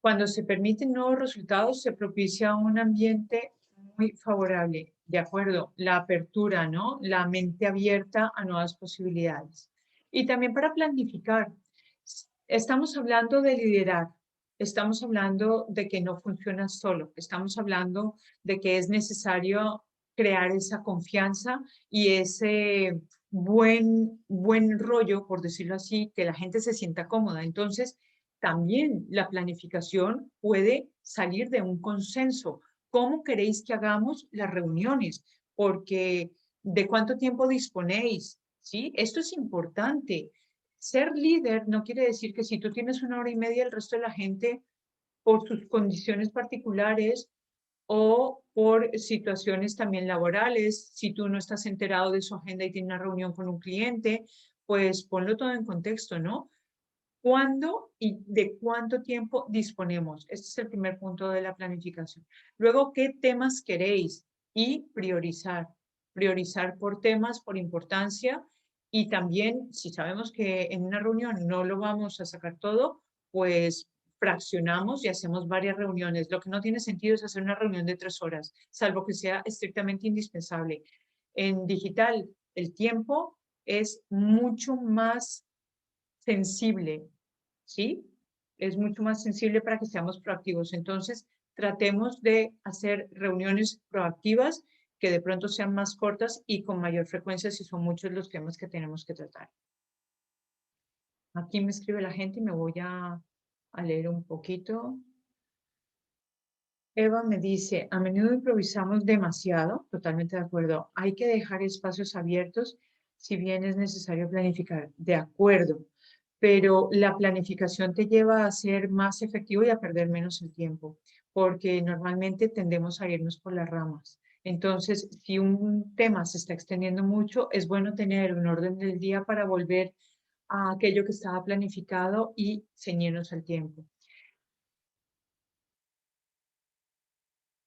Speaker 2: Cuando se permiten nuevos resultados, se propicia un ambiente muy favorable. De acuerdo, la apertura, ¿no? La mente abierta a nuevas posibilidades. Y también para planificar. Estamos hablando de liderar. Estamos hablando de que no funciona solo. Estamos hablando de que es necesario crear esa confianza y ese buen rollo, por decirlo así, que la gente se sienta cómoda. Entonces, también la planificación puede salir de un consenso. ¿Cómo queréis que hagamos las reuniones? Porque ¿de cuánto tiempo disponéis? ¿Sí? Esto es importante. Ser líder no quiere decir que si tú tienes 1 hora y media, el resto de la gente, por sus condiciones particulares o por situaciones también laborales, si tú no estás enterado de su agenda y tiene una reunión con un cliente, pues ponlo todo en contexto, ¿no? ¿Cuándo y de cuánto tiempo disponemos? Este es el primer punto de la planificación. Luego, ¿qué temas queréis? Y priorizar. Priorizar por temas, por importancia. Y también, si sabemos que en una reunión no lo vamos a sacar todo, pues fraccionamos y hacemos varias reuniones. Lo que no tiene sentido es hacer una reunión de 3 horas, salvo que sea estrictamente indispensable. En digital, el tiempo es mucho más sensible, ¿sí? Es mucho más sensible para que seamos proactivos. Entonces, tratemos de hacer reuniones proactivas que de pronto sean más cortas y con mayor frecuencia si son muchos los temas que tenemos que tratar. Aquí me escribe la gente y me voy a leer un poquito. Eva me dice, a menudo improvisamos demasiado, totalmente de acuerdo. Hay que dejar espacios abiertos si bien es necesario planificar. De acuerdo, pero la planificación te lleva a ser más efectivo y a perder menos el tiempo, porque normalmente tendemos a irnos por las ramas. Entonces, si un tema se está extendiendo mucho, es bueno tener un orden del día para volver a aquello que estaba planificado y ceñirnos al tiempo.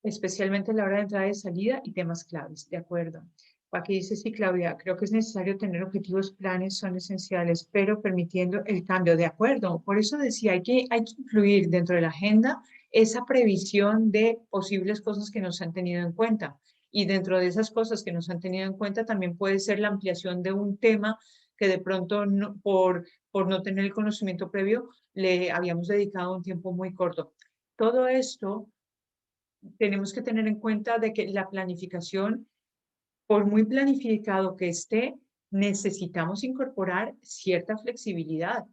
Speaker 2: Especialmente a la hora de entrada y salida y temas claves, ¿de acuerdo? Aquí dice, sí, Claudia, creo que es necesario tener objetivos, planes son esenciales, pero permitiendo el cambio, ¿de acuerdo? Por eso decía, hay que incluir dentro de la agenda esa previsión de posibles cosas que nos han tenido en cuenta. Y dentro de esas cosas que nos han tenido en cuenta también puede ser la ampliación de un tema que de pronto por no tener el conocimiento previo le habíamos dedicado un tiempo muy corto. Todo esto tenemos que tener en cuenta de que la planificación, por muy planificado que esté, necesitamos incorporar cierta flexibilidad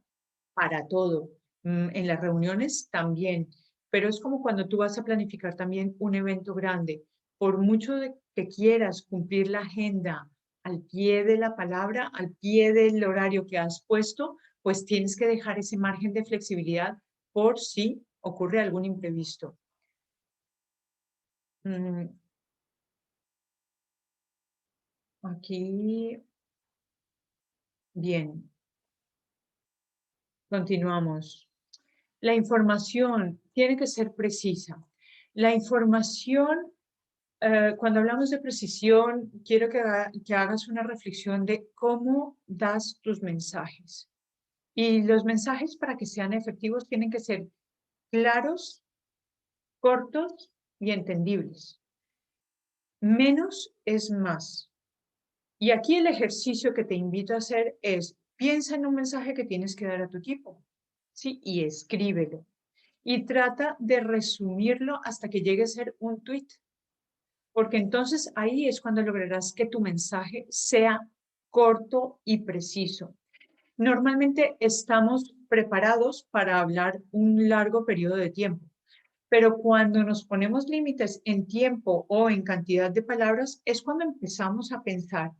Speaker 2: para todo. En las reuniones también, pero es como cuando tú vas a planificar también un evento grande. Por mucho que quieras cumplir la agenda al pie de la palabra, al pie del horario que has puesto, pues tienes que dejar ese margen de flexibilidad por si ocurre algún imprevisto. Aquí, bien, continuamos. La información tiene que ser precisa. La información, cuando hablamos de precisión, quiero que hagas una reflexión de cómo das tus mensajes. Y los mensajes, para que sean efectivos, tienen que ser claros, cortos y entendibles. Menos es más. Y aquí el ejercicio que te invito a hacer es, piensa en un mensaje que tienes que dar a tu equipo, ¿sí? Y escríbelo. Y trata de resumirlo hasta que llegue a ser un tweet. Porque entonces ahí es cuando lograrás que tu mensaje sea corto y preciso. Normalmente estamos preparados para hablar un largo periodo de tiempo, pero cuando nos ponemos límites en tiempo o en cantidad de palabras, es cuando empezamos a pensar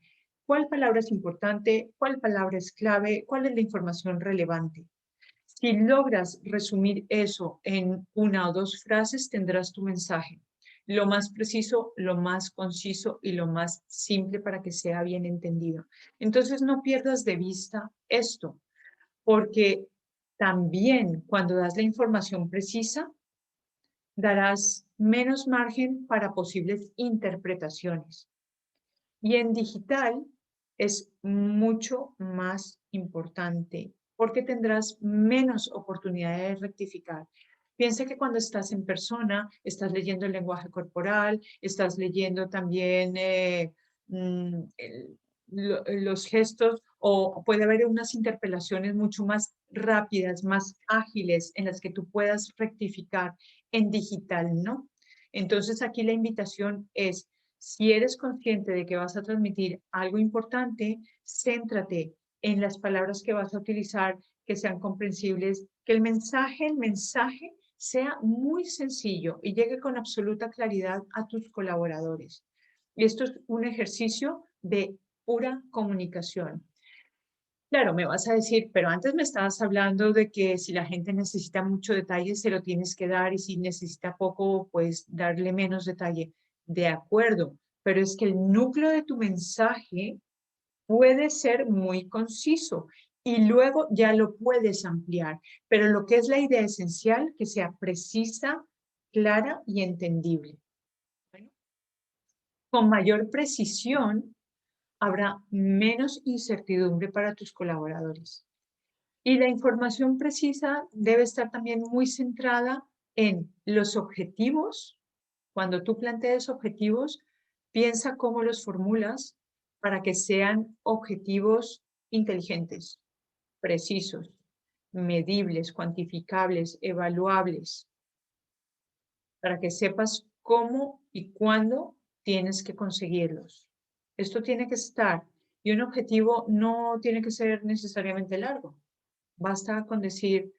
Speaker 2: cuál palabra es importante, cuál palabra es clave, cuál es la información relevante. Si logras resumir eso en una o dos frases, tendrás tu mensaje. Lo más preciso, lo más conciso y lo más simple para que sea bien entendido. Entonces, no pierdas de vista esto, porque también cuando das la información precisa, darás menos margen para posibles interpretaciones. Y en digital es mucho más importante porque tendrás menos oportunidades de rectificar. Piensa que cuando estás en persona, estás leyendo el lenguaje corporal, estás leyendo también los gestos, o puede haber unas interpelaciones mucho más rápidas, más ágiles, en las que tú puedas rectificar. En digital, ¿no? Entonces aquí la invitación es, si eres consciente de que vas a transmitir algo importante, céntrate en las palabras que vas a utilizar, que sean comprensibles, que el mensaje sea muy sencillo y llegue con absoluta claridad a tus colaboradores. Y esto es un ejercicio de pura comunicación. Claro, me vas a decir, pero antes me estabas hablando de que si la gente necesita mucho detalle, se lo tienes que dar, y si necesita poco, pues darle menos detalle. De acuerdo, pero es que el núcleo de tu mensaje puede ser muy conciso y luego ya lo puedes ampliar, pero lo que es la idea esencial, que sea precisa, clara y entendible. Bueno, con mayor precisión, habrá menos incertidumbre para tus colaboradores. Y la información precisa debe estar también muy centrada en los objetivos. Cuando tú plantees objetivos, piensa cómo los formulas para que sean objetivos inteligentes, precisos, medibles, cuantificables, evaluables, para que sepas cómo y cuándo tienes que conseguirlos. Esto tiene que estar, y un objetivo no tiene que ser necesariamente largo. Basta con decir,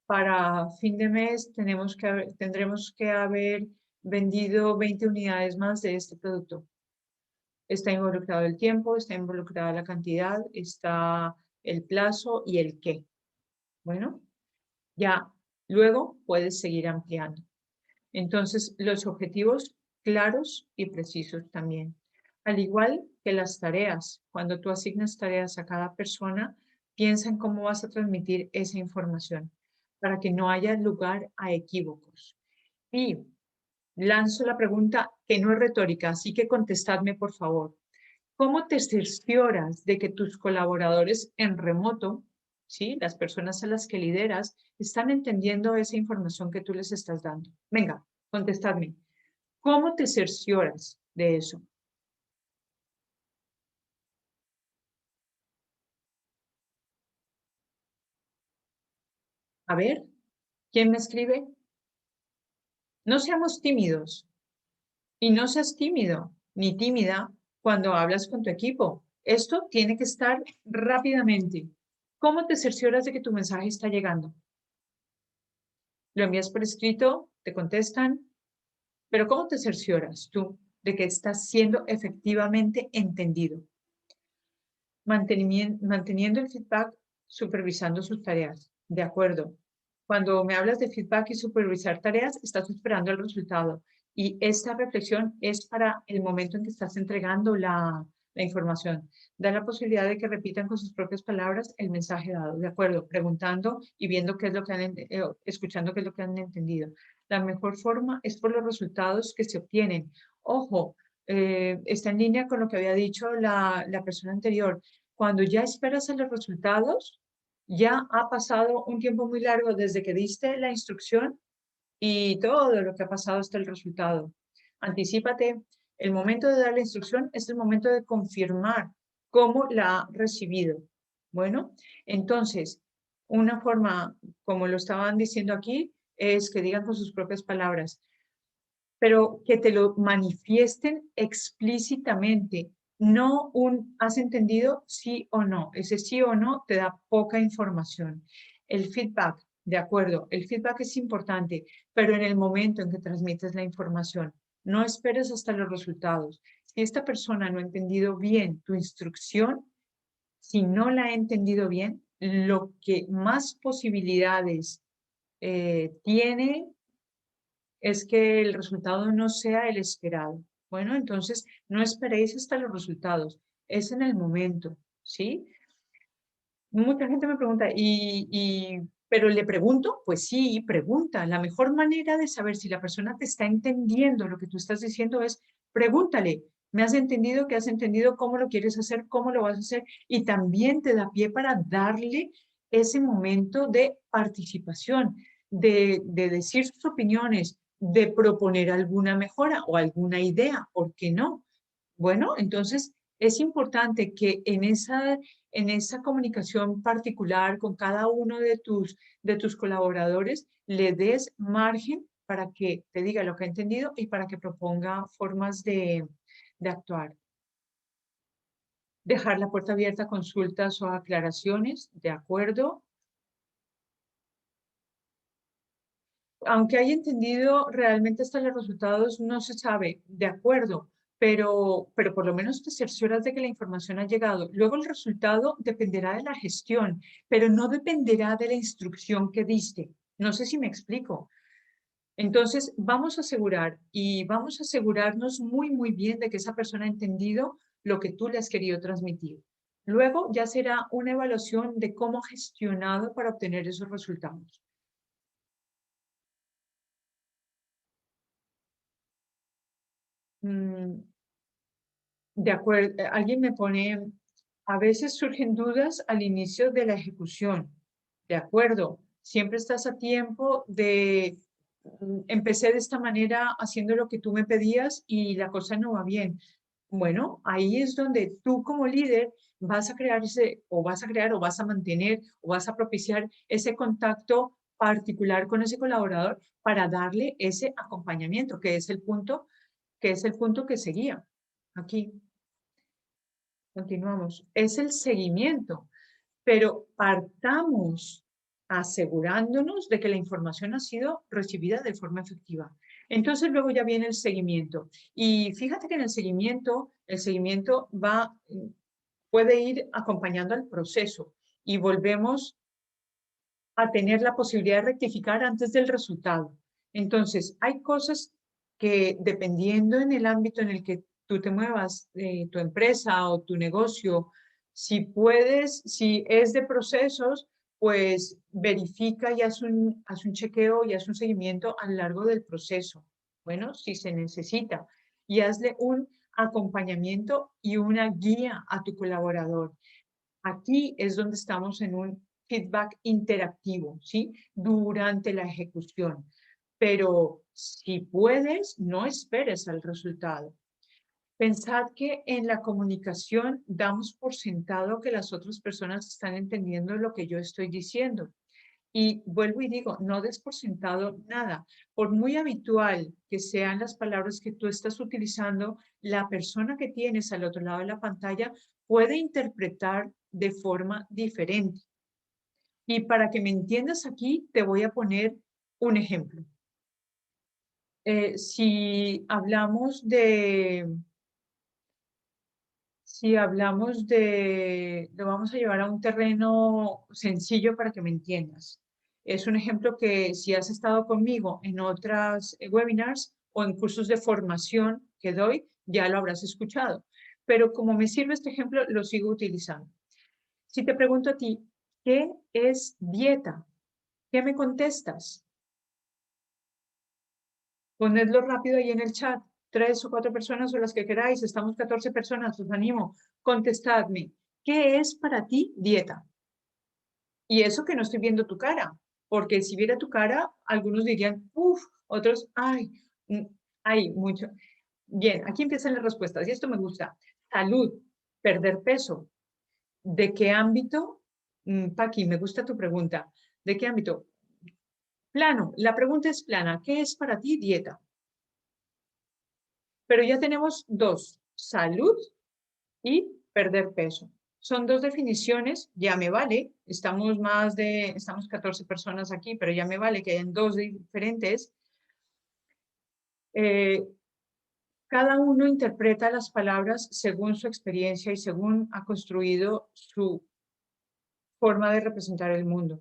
Speaker 2: para fin de mes tendremos que haber vendido 20 unidades más de este producto. Está involucrado el tiempo, está involucrada la cantidad, está el plazo y el qué. Bueno, ya luego puedes seguir ampliando. Entonces, los objetivos claros y precisos también. Al igual que las tareas, cuando tú asignas tareas a cada persona, piensa en cómo vas a transmitir esa información para que no haya lugar a equívocos. Y lanzo la pregunta que no es retórica, así que contestadme por favor. ¿Cómo te cercioras de que tus colaboradores en remoto, ¿sí?, las personas a las que lideras, están entendiendo esa información que tú les estás dando? Venga, contestadme. ¿Cómo te cercioras de eso? A ver, ¿quién me escribe? No seamos tímidos y no seas tímido ni tímida cuando hablas con tu equipo. Esto tiene que estar rápidamente. ¿Cómo te cercioras de que tu mensaje está llegando? Lo envías por escrito, te contestan, pero ¿cómo te cercioras tú de que estás siendo efectivamente entendido? Manteniendo el feedback, supervisando sus tareas. De acuerdo. Cuando me hablas de feedback y supervisar tareas, estás esperando el resultado. Y esta reflexión es para el momento en que estás entregando la información. Da la posibilidad de que repitan con sus propias palabras el mensaje dado. De acuerdo. Preguntando y viendo qué es lo que escuchando qué es lo que han entendido. La mejor forma es por los resultados que se obtienen. Ojo, está en línea con lo que había dicho la persona anterior. Cuando ya esperas a los resultados, ya ha pasado un tiempo muy largo desde que diste la instrucción y todo lo que ha pasado hasta el resultado. Anticípate, el momento de dar la instrucción es el momento de confirmar cómo la ha recibido. Bueno, entonces, una forma, como lo estaban diciendo aquí, es que digan con sus propias palabras, pero que te lo manifiesten explícitamente, no un ¿has entendido? Sí o no. Ese sí o no te da poca información. El feedback, de acuerdo, el feedback es importante, pero en el momento en que transmites la información, no esperes hasta los resultados. Si esta persona no ha entendido bien tu instrucción, si no la ha entendido bien, lo que más posibilidades tiene es que el resultado no sea el esperado. Bueno, entonces no esperéis hasta los resultados, es en el momento, ¿sí? Mucha gente me pregunta, pero le pregunto, pues sí, pregunta. La mejor manera de saber si la persona te está entendiendo lo que tú estás diciendo es pregúntale, ¿me has entendido? ¿Qué has entendido? ¿Cómo lo quieres hacer? ¿Cómo lo vas a hacer? Y también te da pie para darle ese momento de participación, de decir sus opiniones, de proponer alguna mejora o alguna idea, ¿por qué no? Bueno, entonces es importante que en esa comunicación particular con cada uno de tus colaboradores le des margen para que te diga lo que ha entendido y para que proponga formas de actuar. Dejar la puerta abierta a consultas o aclaraciones, de acuerdo. Aunque haya entendido realmente hasta los resultados, no se sabe, de acuerdo, pero por lo menos te cercioras de que la información ha llegado. Luego el resultado dependerá de la gestión, pero no dependerá de la instrucción que diste. No sé si me explico. Entonces, vamos a asegurar y vamos a asegurarnos muy, muy bien de que esa persona ha entendido lo que tú le has querido transmitir. Luego ya será una evaluación de cómo ha gestionado para obtener esos resultados. Mm, De acuerdo, alguien me pone, a veces surgen dudas al inicio de la ejecución. De acuerdo, siempre estás a tiempo de, empecé de esta manera haciendo lo que tú me pedías y la cosa no va bien. Bueno, ahí es donde tú como líder vas a crear o vas a crear, o vas a mantener, o vas a propiciar ese contacto particular con ese colaborador para darle ese acompañamiento, que es el punto que seguía aquí. Continuamos. Es el seguimiento, pero partamos asegurándonos de que la información ha sido recibida de forma efectiva. Entonces luego ya viene el seguimiento. Y fíjate que en el seguimiento puede ir acompañando al proceso y volvemos a tener la posibilidad de rectificar antes del resultado. Entonces, hay cosas que dependiendo en el ámbito en el que tú te muevas, tu empresa o tu negocio, si puedes, si es de procesos, pues verifica y haz un chequeo y haz un seguimiento a lo largo del proceso. Bueno, si se necesita. Y hazle un acompañamiento y una guía a tu colaborador. Aquí es donde estamos en un feedback interactivo, ¿sí? Durante la ejecución. Pero si puedes, no esperes al resultado. Pensad que en la comunicación damos por sentado que las otras personas están entendiendo lo que yo estoy diciendo. Y vuelvo y digo, no des por sentado nada. Por muy habitual que sean las palabras que tú estás utilizando, la persona que tienes al otro lado de la pantalla puede interpretar de forma diferente. Y para que me entiendas aquí, te voy a poner un ejemplo. Si hablamos de, lo vamos a llevar a un terreno sencillo para que me entiendas. Es un ejemplo que si has estado conmigo en otras webinars o en cursos de formación que doy, ya lo habrás escuchado. Pero como me sirve este ejemplo, lo sigo utilizando. Si te pregunto a ti, ¿qué es dieta? ¿Qué me contestas? Ponedlo rápido ahí en el chat. 3 o 4 personas o las que queráis. Estamos 14 personas, os animo. Contestadme. ¿Qué es para ti dieta? Y eso que no estoy viendo tu cara. Porque si viera tu cara, algunos dirían, uff, otros, ay, hay mucho. Bien, aquí empiezan las respuestas. Y esto me gusta. Salud, perder peso. ¿De qué ámbito? Paqui, me gusta tu pregunta. ¿De qué ámbito? Plano. La pregunta es plana. ¿Qué es para ti dieta? Pero ya tenemos dos, salud y perder peso. Son dos definiciones, ya me vale, estamos 14 personas aquí, pero ya me vale que hayan dos diferentes. Cada uno interpreta las palabras según su experiencia y según ha construido su forma de representar el mundo.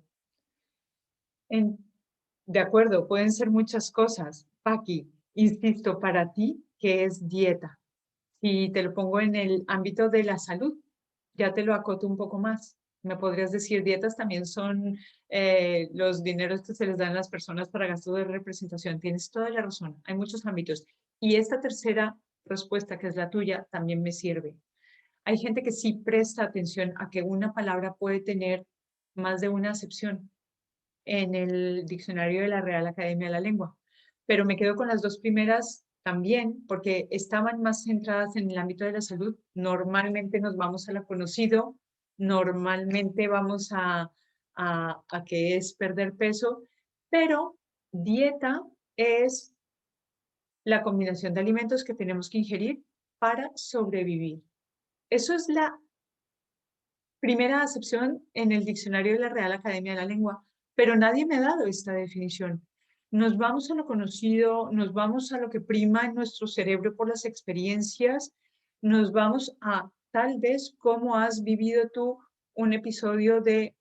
Speaker 2: De acuerdo, pueden ser muchas cosas. Paqui, insisto, para ti, ¿qué es dieta? Si te lo pongo en el ámbito de la salud, ya te lo acoto un poco más. Me podrías decir, dietas también son los dineros que se les dan a las personas para gastos de representación. Tienes toda la razón, hay muchos ámbitos. Y esta tercera respuesta, que es la tuya, también me sirve. Hay gente que sí presta atención a que una palabra puede tener más de una acepción en el diccionario de la Real Academia de la Lengua. Pero me quedo con las dos primeras también, porque estaban más centradas en el ámbito de la salud. Normalmente nos vamos a lo conocido, normalmente vamos a qué es perder peso, pero dieta es la combinación de alimentos que tenemos que ingerir para sobrevivir. Eso es la primera acepción en el diccionario de la Real Academia de la Lengua, pero nadie me ha dado esta definición. Nos vamos a lo conocido, nos vamos a lo que prima en nuestro cerebro por las experiencias, nos vamos a tal vez cómo has vivido tú un episodio de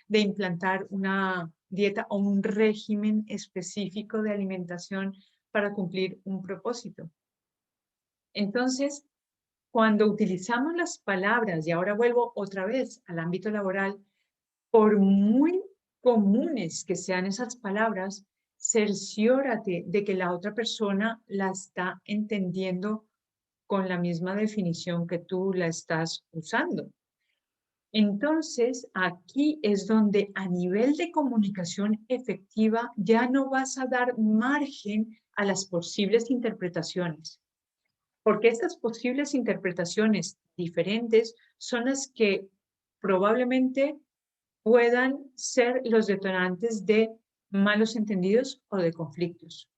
Speaker 2: de implantar una dieta o un régimen específico de alimentación para cumplir un propósito. Entonces, cuando utilizamos las palabras, y ahora vuelvo otra vez al ámbito laboral, por muy comunes que sean esas palabras, cerciórate de que la otra persona la está entendiendo con la misma definición que tú la estás usando. Entonces, aquí es donde a nivel de comunicación efectiva ya no vas a dar margen a las posibles interpretaciones. Porque estas posibles interpretaciones diferentes son las que probablemente puedan ser los detonantes de malos entendidos o de conflictos.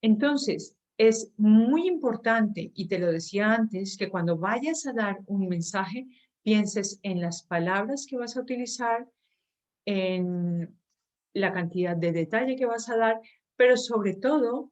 Speaker 2: Entonces, es muy importante, y te lo decía antes, que cuando vayas a dar un mensaje, pienses en las palabras que vas a utilizar, en la cantidad de detalle que vas a dar, pero sobre todo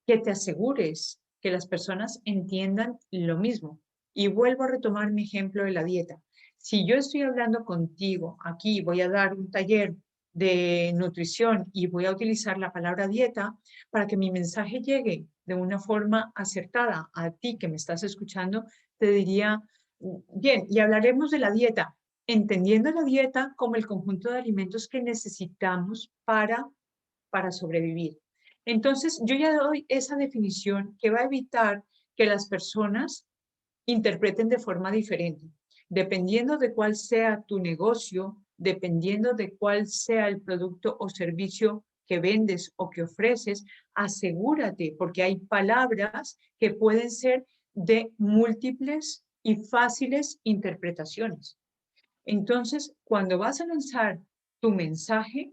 Speaker 2: que te asegures que las personas entiendan lo mismo. Y vuelvo a retomar mi ejemplo de la dieta. Si yo estoy hablando contigo aquí, voy a dar un taller de nutrición y voy a utilizar la palabra dieta para que mi mensaje llegue de una forma acertada a ti que me estás escuchando, te diría, bien, y hablaremos de la dieta, entendiendo la dieta como el conjunto de alimentos que necesitamos para sobrevivir. Entonces, yo ya doy esa definición que va a evitar que las personas interpreten de forma diferente. Dependiendo de cuál sea tu negocio, dependiendo de cuál sea el producto o servicio que vendes o que ofreces, asegúrate, porque hay palabras que pueden ser de múltiples y fáciles interpretaciones. Entonces, cuando vas a lanzar tu mensaje,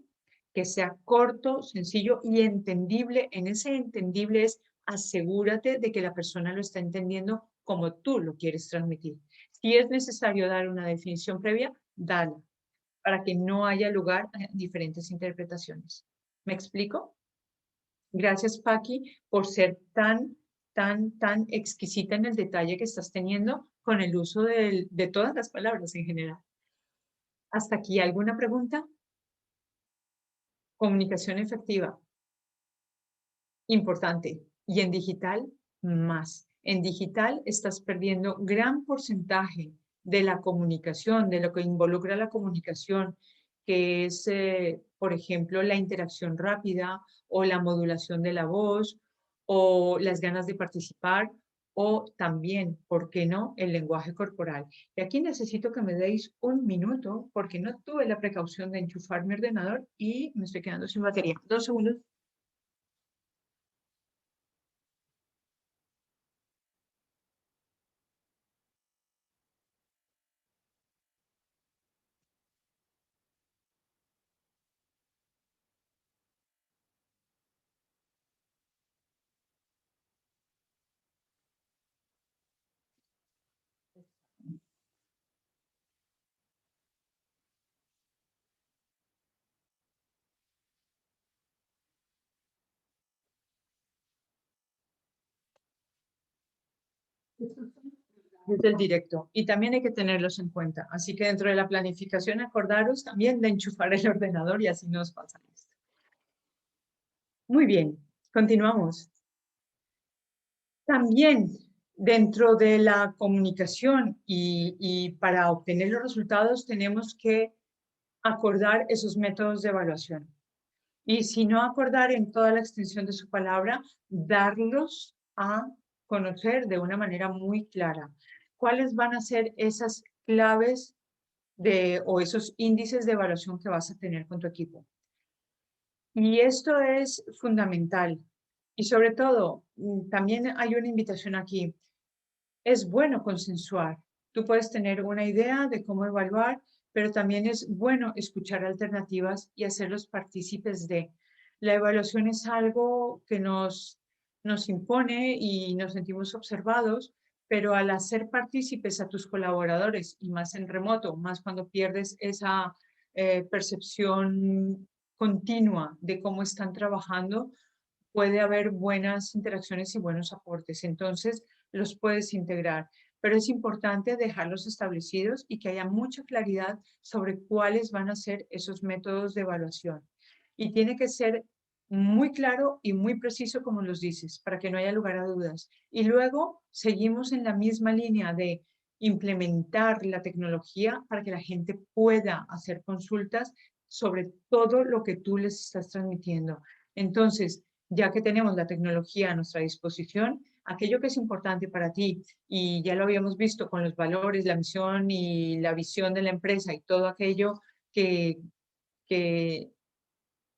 Speaker 2: que sea corto, sencillo y entendible. En ese entendible es asegúrate de que la persona lo está entendiendo como tú lo quieres transmitir. Si es necesario dar una definición previa, dala, para que no haya lugar a diferentes interpretaciones. ¿Me explico? Gracias, Paqui, por ser tan exquisita en el detalle que estás teniendo con el uso de todas las palabras en general. ¿Hasta aquí alguna pregunta? Comunicación efectiva. Importante. Y en digital, más. En digital estás perdiendo gran porcentaje de la comunicación, de lo que involucra la comunicación, que es, por ejemplo, la interacción rápida o la modulación de la voz o las ganas de participar o también, ¿por qué no?, el lenguaje corporal. Y aquí necesito que me deis un minuto porque no tuve la precaución de enchufar mi ordenador y me estoy quedando sin batería. 2 segundos. Del directo y también hay que tenerlos en cuenta. Así que dentro de la planificación acordaros también de enchufar el ordenador y así no os pasa esto. Muy bien, continuamos. También dentro de la comunicación y para obtener los resultados tenemos que acordar esos métodos de evaluación. Y si no acordar en toda la extensión de su palabra, darlos a conocer de una manera muy clara. ¿Cuáles van a ser esas claves o esos índices de evaluación que vas a tener con tu equipo? Y esto es fundamental. Y sobre todo, también hay una invitación aquí. Es bueno consensuar. Tú puedes tener una idea de cómo evaluar, pero también es bueno escuchar alternativas y hacerlos partícipes de. La evaluación es algo que nos impone y nos sentimos observados, pero al hacer partícipes a tus colaboradores, y más en remoto, más cuando pierdes esa percepción continua de cómo están trabajando, puede haber buenas interacciones y buenos aportes. Entonces, los puedes integrar. Pero es importante dejarlos establecidos y que haya mucha claridad sobre cuáles van a ser esos métodos de evaluación. Y tiene que ser muy claro y muy preciso como los dices, para que no haya lugar a dudas. Y luego seguimos en la misma línea de implementar la tecnología para que la gente pueda hacer consultas sobre todo lo que tú les estás transmitiendo. Entonces, ya que tenemos la tecnología a nuestra disposición, aquello que es importante para ti, y ya lo habíamos visto con los valores, la misión y la visión de la empresa y todo aquello que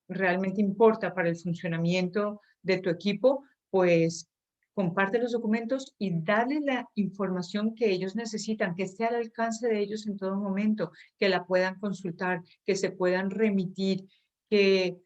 Speaker 2: realmente importa para el funcionamiento de tu equipo, pues comparte los documentos y dale la información que ellos necesitan, que esté al alcance de ellos en todo momento, que la puedan consultar, que se puedan remitir, que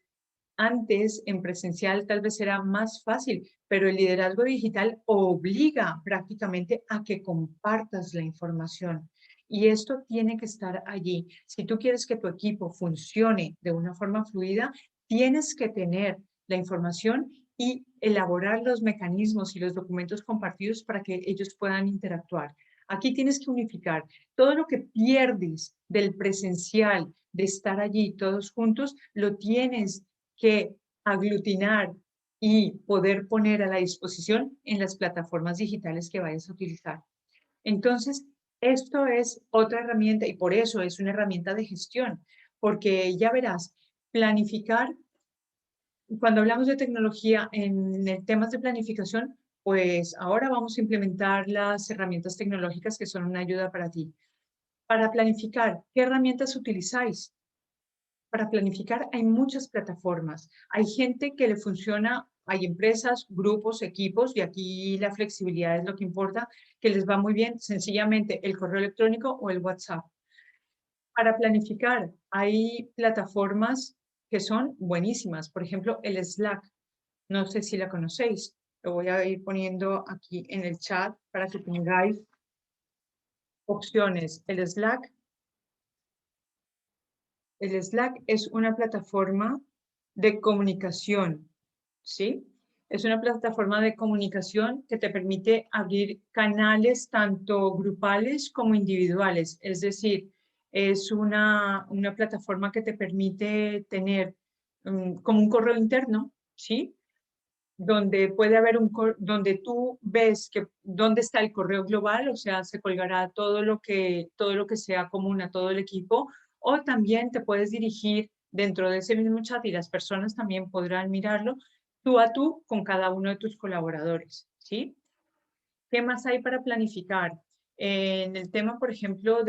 Speaker 2: antes en presencial tal vez era más fácil, pero el liderazgo digital obliga prácticamente a que compartas la información. Y esto tiene que estar allí. Si tú quieres que tu equipo funcione de una forma fluida, tienes que tener la información y elaborar los mecanismos y los documentos compartidos para que ellos puedan interactuar. Aquí tienes que unificar todo lo que pierdes del presencial, de estar allí todos juntos, lo tienes que aglutinar y poder poner a la disposición en las plataformas digitales que vayas a utilizar. Entonces, esto es otra herramienta y por eso es una herramienta de gestión, porque ya verás, planificar, cuando hablamos de tecnología en temas de planificación, pues ahora vamos a implementar las herramientas tecnológicas que son una ayuda para ti. Para planificar, ¿qué herramientas utilizáis? Para planificar hay muchas plataformas. Hay gente que le funciona, hay empresas, grupos, equipos, y aquí la flexibilidad es lo que importa, que les va muy bien sencillamente el correo electrónico o el WhatsApp. Para planificar, hay plataformas que son buenísimas. Por ejemplo, el Slack. No sé si la conocéis. Lo voy a ir poniendo aquí en el chat para que tengáis opciones. El Slack es una plataforma de comunicación, ¿sí? Es una plataforma de comunicación que te permite abrir canales tanto grupales como individuales. Es decir, es una plataforma que te permite tener como un correo interno, ¿sí? Donde puede haber donde tú ves que dónde está el correo global, o sea, se colgará todo lo que sea común a todo el equipo, o también te puedes dirigir dentro de ese mismo chat y las personas también podrán mirarlo tú a tú con cada uno de tus colaboradores, ¿sí? ¿Qué más hay para planificar? En el tema, por ejemplo,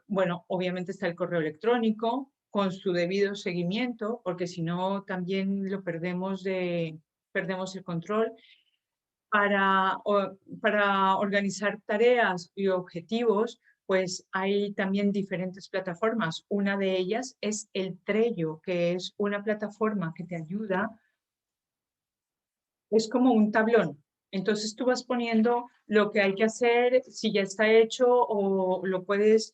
Speaker 2: bueno, obviamente está el correo electrónico con su debido seguimiento, porque si no también perdemos el control. Para organizar tareas y objetivos, pues hay también diferentes plataformas. Una de ellas es el Trello, que es una plataforma que te ayuda, es como un tablón. Entonces tú vas poniendo lo que hay que hacer, si ya está hecho o lo puedes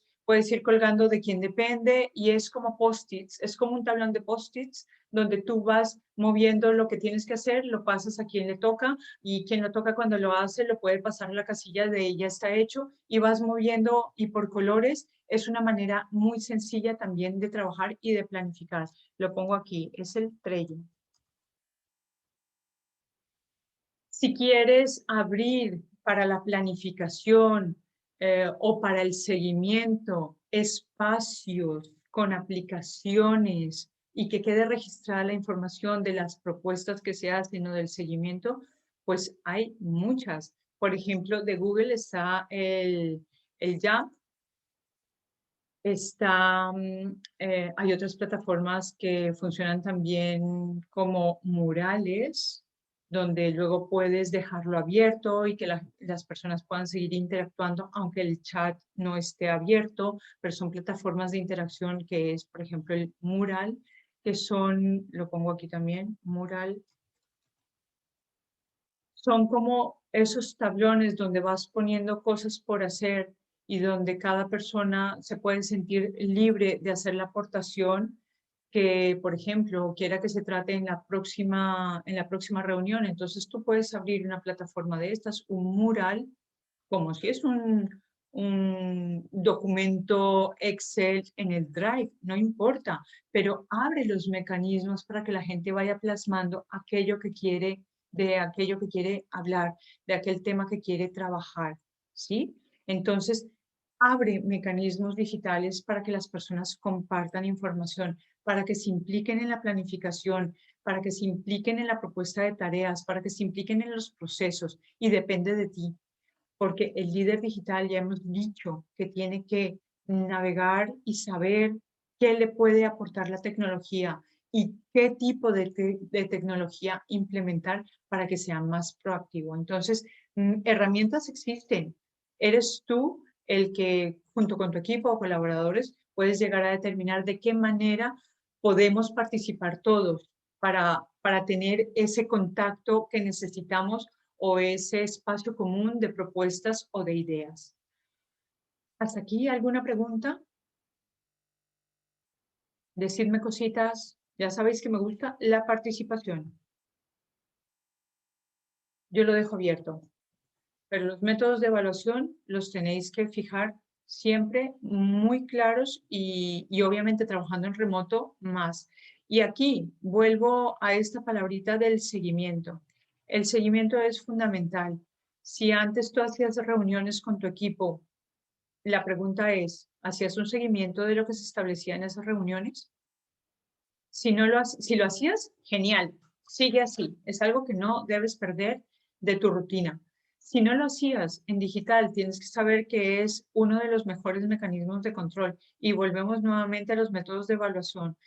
Speaker 2: ir colgando de quién depende y es como post-its, es como un tablón de post-its donde tú vas moviendo lo que tienes que hacer, lo pasas a quien le toca y quien lo toca cuando lo hace lo puede pasar a la casilla de ya está hecho y vas moviendo y por colores. Es una manera muy sencilla también de trabajar y de planificar. Lo pongo aquí, es el Trello. Si quieres abrir para la planificación o para el seguimiento espacios con aplicaciones y que quede registrada la información de las propuestas que se hacen o del seguimiento, pues hay muchas. Por ejemplo, de Google está el Jamf, hay otras plataformas que funcionan también como murales, donde luego puedes dejarlo abierto y que las personas puedan seguir interactuando, aunque el chat no esté abierto, pero son plataformas de interacción que es, por ejemplo, el mural, que son, lo pongo aquí también, mural, son como esos tablones donde vas poniendo cosas por hacer y donde cada persona se puede sentir libre de hacer la aportación que, por ejemplo, quiera que se trate en la próxima reunión. Entonces tú puedes abrir una plataforma de estas, un mural, como si es un documento Excel en el Drive, no importa, pero abre los mecanismos para que la gente vaya plasmando aquello que quiere, de aquello que quiere hablar, de aquel tema que quiere trabajar, ¿sí? Entonces, abre mecanismos digitales para que las personas compartan información, para que se impliquen en la planificación, para que se impliquen en la propuesta de tareas, para que se impliquen en los procesos y depende de ti porque el líder digital ya hemos dicho que tiene que navegar y saber qué le puede aportar la tecnología y qué tipo de tecnología implementar para que sea más proactivo. Entonces, herramientas existen. Eres tú el que, junto con tu equipo o colaboradores, puedes llegar a determinar de qué manera podemos participar todos para tener ese contacto que necesitamos o ese espacio común de propuestas o de ideas. ¿Hasta aquí alguna pregunta? Decidme cositas. Ya sabéis que me gusta la participación. Yo lo dejo abierto. Pero los métodos de evaluación los tenéis que fijar siempre muy claros y obviamente trabajando en remoto más. Y aquí vuelvo a esta palabrita del seguimiento. El seguimiento es fundamental. Si antes tú hacías reuniones con tu equipo, la pregunta es, ¿hacías un seguimiento de lo que se establecía en esas reuniones? Si lo hacías, genial, sigue así. Es algo que no debes perder de tu rutina. Si no lo hacías en digital, tienes que saber que es uno de los mejores mecanismos de control. Y volvemos nuevamente a los métodos de evaluación.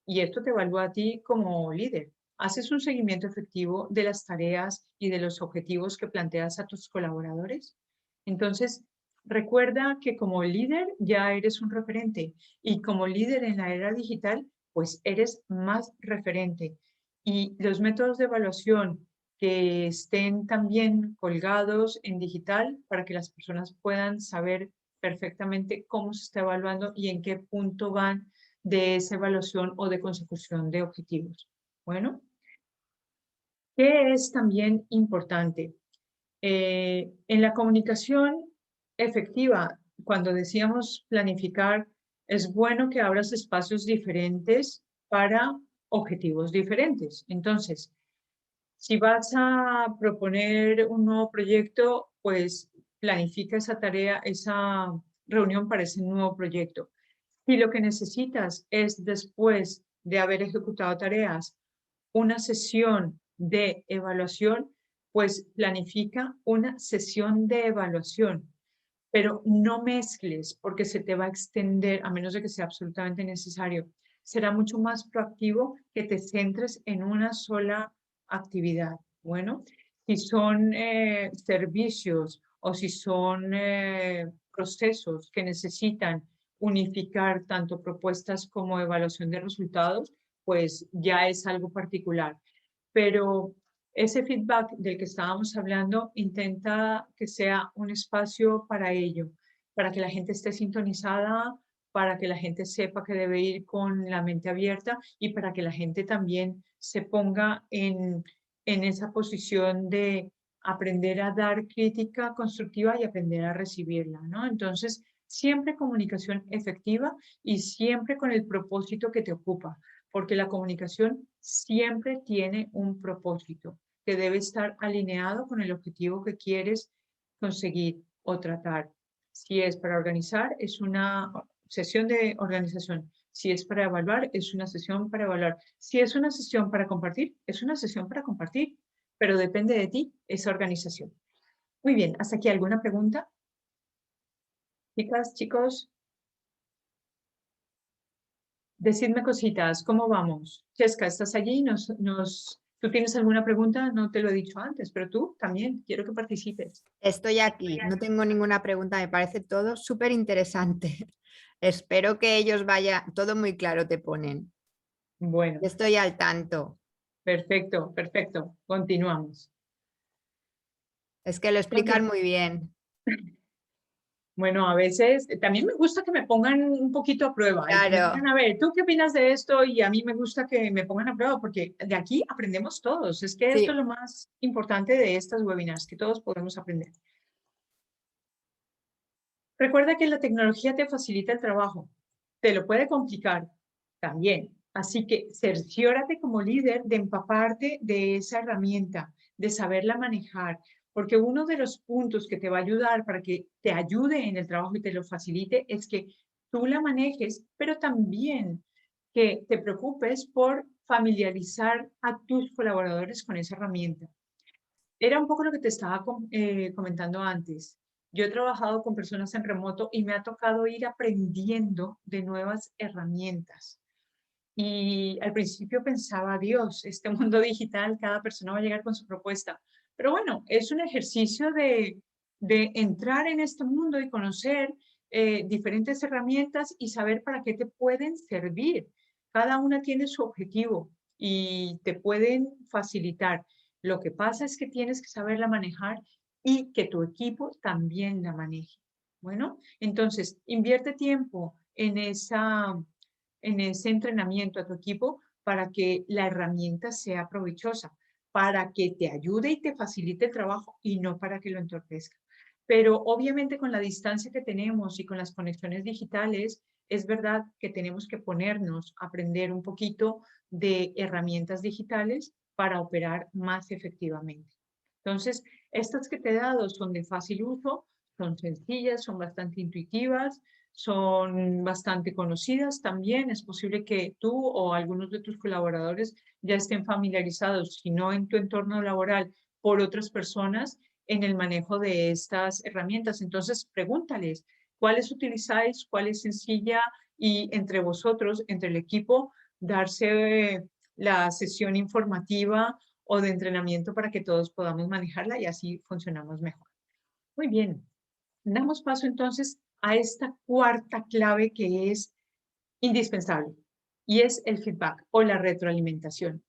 Speaker 2: Y esto te evalúa a ti como líder. ¿Haces un seguimiento efectivo de las tareas y de los objetivos que planteas a tus colaboradores? Entonces, Recuerda que como líder ya eres un referente y como líder en la era digital, pues eres más referente. Y los métodos de evaluación que estén también colgados en digital para que las personas puedan saber perfectamente cómo se está evaluando y en qué punto van de esa evaluación o de consecución de objetivos. Bueno, ¿qué es también importante? En la comunicación efectiva, cuando decíamos planificar, es bueno que abras espacios diferentes para objetivos diferentes. Entonces, si vas a proponer un nuevo proyecto, pues planifica esa tarea, esa reunión para ese nuevo proyecto. Si lo que necesitas es, después de haber ejecutado tareas, una sesión de evaluación, pues planifica una sesión de evaluación, pero no mezcles porque se te va a extender, a menos de que sea absolutamente necesario. Será mucho más proactivo que te centres en una sola actividad. Bueno, si son servicios o si son procesos que necesitan unificar tanto propuestas como evaluación de resultados, pues ya es algo particular. Pero ese feedback del que estábamos hablando, intenta que sea un espacio para ello, para que la gente esté sintonizada, para que la gente sepa que debe ir con la mente abierta y para que la gente también se ponga en esa posición de aprender a dar crítica constructiva y aprender a recibirla, ¿no? Entonces, siempre comunicación efectiva y siempre con el propósito que te ocupa, porque la comunicación siempre tiene un propósito que debe estar alineado con el objetivo que quieres conseguir o tratar. Si es para organizar, es una sesión de organización. Si es para evaluar, es una sesión para evaluar. Si es una sesión para compartir, es una sesión para compartir, pero depende de ti esa organización. Muy bien, ¿hasta aquí alguna pregunta? Chicas, chicos, decidme cositas, ¿cómo vamos? Chesca, ¿estás allí? ¿Tú tienes alguna pregunta? No te lo he dicho antes, pero tú también, quiero que participes.
Speaker 1: Estoy aquí, no tengo ninguna pregunta, me parece todo súper interesante. Espero que ellos vaya, todo muy claro te ponen.
Speaker 2: Bueno,
Speaker 1: Estoy al tanto.
Speaker 2: perfecto, perfecto. Continuamos.
Speaker 1: Es que lo
Speaker 2: Muy
Speaker 1: explican
Speaker 2: bien.
Speaker 1: muy bien.
Speaker 2: Bueno, a veces también me gusta que me pongan un poquito a prueba y que me digan,
Speaker 1: Claro,
Speaker 2: a ver, ¿tú qué opinas de esto? Y a mí me gusta que me pongan a prueba porque de aquí aprendemos todos. Es que esto es
Speaker 1: sí.
Speaker 2: lo más importante de estas webinars, que todos podemos aprender. Recuerda que la tecnología te facilita el trabajo, te lo puede complicar también. Así que cerciórate como líder de empaparte de esa herramienta, de saberla manejar, porque uno de los puntos que te va a ayudar para que te ayude en el trabajo y te lo facilite es que tú la manejes, pero también que te preocupes por familiarizar a tus colaboradores con esa herramienta. Era un poco lo que te estaba comentando antes. Yo he trabajado con personas en remoto y me ha tocado ir aprendiendo de nuevas herramientas. Y al principio pensaba, Dios, este mundo digital, cada persona va a llegar con su propuesta. Pero bueno, es un ejercicio de entrar en este mundo y conocer diferentes herramientas y saber para qué te pueden servir. Cada una tiene su objetivo y te pueden facilitar. Lo que pasa es que tienes que saberla manejar y que tu equipo también la maneje. Bueno, entonces invierte tiempo en ese entrenamiento a tu equipo para que la herramienta sea provechosa, para que te ayude y te facilite el trabajo y no para que lo entorpezca. Pero obviamente con la distancia que tenemos y con las conexiones digitales, es verdad que tenemos que ponernos a aprender un poquito de herramientas digitales para operar más efectivamente. Entonces, estas que te he dado son de fácil uso, son sencillas, son bastante intuitivas, son bastante conocidas también. Es posible que tú o algunos de tus colaboradores ya estén familiarizados, si no en tu entorno laboral, por otras personas en el manejo de estas herramientas. Entonces, pregúntales, ¿cuáles utilizáis? ¿Cuál es sencilla? Y entre vosotros, entre el equipo, darse la sesión informativa o de entrenamiento para que todos podamos manejarla y así funcionamos mejor. Muy bien. Damos paso entonces a esta cuarta clave que es indispensable y es el feedback o la retroalimentación.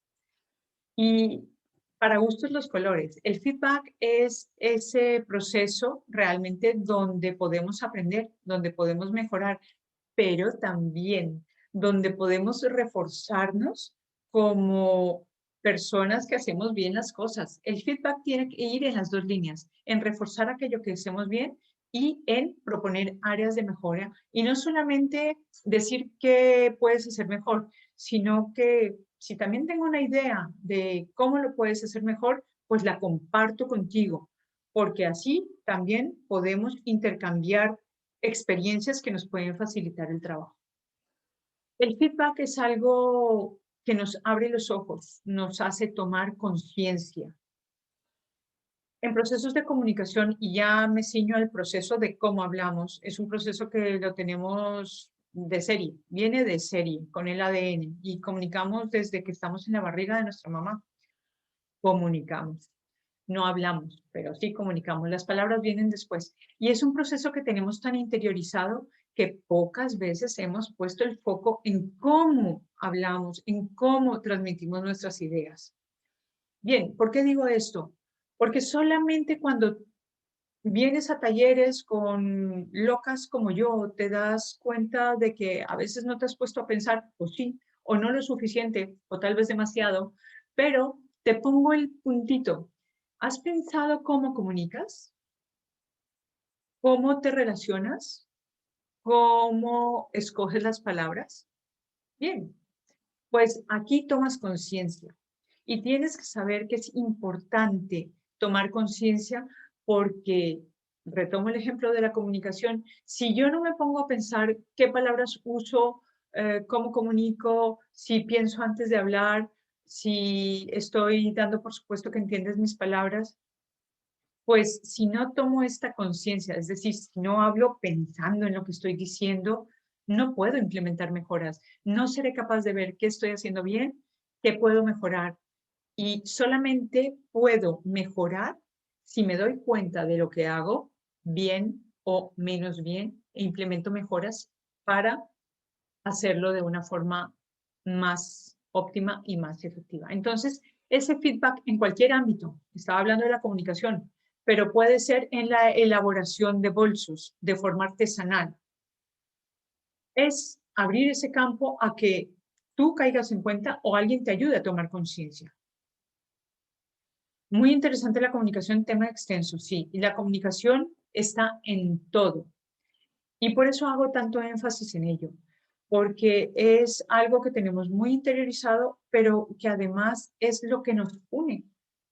Speaker 2: Y para gustos los colores, el feedback es ese proceso realmente donde podemos aprender, donde podemos mejorar, pero también donde podemos reforzarnos como personas que hacemos bien las cosas. El feedback tiene que ir en las dos líneas, en reforzar aquello que hacemos bien y en proponer áreas de mejora. Y no solamente decir qué puedes hacer mejor, sino que si también tengo una idea de cómo lo puedes hacer mejor, pues la comparto contigo, porque así también podemos intercambiar experiencias que nos pueden facilitar el trabajo. El feedback es algo que nos abre los ojos, nos hace tomar conciencia. En procesos de comunicación, y ya me ciño al proceso de cómo hablamos, es un proceso que lo tenemos de serie, viene de serie, con el ADN, y comunicamos desde que estamos en la barriga de nuestra mamá. Comunicamos. No hablamos, pero sí comunicamos. Las palabras vienen después. Y es un proceso que tenemos tan interiorizado que pocas veces hemos puesto el foco en cómo hablamos, en cómo transmitimos nuestras ideas. Bien, ¿por qué digo esto? Porque solamente cuando vienes a talleres con locas como yo, te das cuenta de que a veces no te has puesto a pensar, o sí, o no lo suficiente, o tal vez demasiado, pero te pongo el puntito. ¿Has pensado cómo comunicas? ¿Cómo te relacionas? ¿Cómo escoges las palabras? Bien, pues aquí tomas conciencia y tienes que saber que es importante tomar conciencia porque, retomo el ejemplo de la comunicación, si yo no me pongo a pensar qué palabras uso, cómo comunico, si pienso antes de hablar, si estoy dando por supuesto que entiendes mis palabras, pues si no tomo esta conciencia, es decir, si no hablo pensando en lo que estoy diciendo, no puedo implementar mejoras. No seré capaz de ver qué estoy haciendo bien, qué puedo mejorar. Y solamente puedo mejorar si me doy cuenta de lo que hago bien o menos bien e implemento mejoras para hacerlo de una forma más óptima y más efectiva. Entonces, ese feedback en cualquier ámbito, estaba hablando de la comunicación, pero puede ser en la elaboración de bolsos de forma artesanal. Es abrir ese campo a que tú caigas en cuenta o alguien te ayude a tomar conciencia. Muy interesante la comunicación, tema extenso, sí. Y la comunicación está en todo. Y por eso hago tanto énfasis en ello, porque es algo que tenemos muy interiorizado, pero que además es lo que nos une.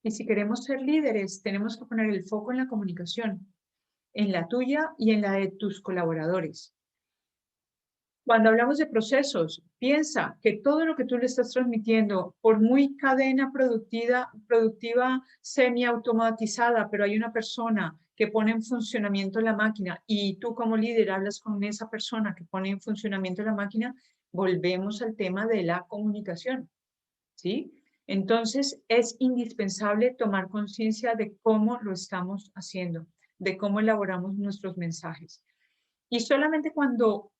Speaker 2: Y si queremos ser líderes, tenemos que poner el foco en la comunicación, en la tuya y en la de tus colaboradores. Cuando hablamos de procesos, piensa que todo lo que tú le estás transmitiendo, por muy cadena productiva semiautomatizada, pero hay una persona que pone en funcionamiento la máquina y tú como líder hablas con esa persona que pone en funcionamiento la máquina, volvemos al tema de la comunicación, ¿sí? Entonces, es indispensable tomar conciencia de cómo lo estamos haciendo, de cómo elaboramos nuestros mensajes. Y solamente cuando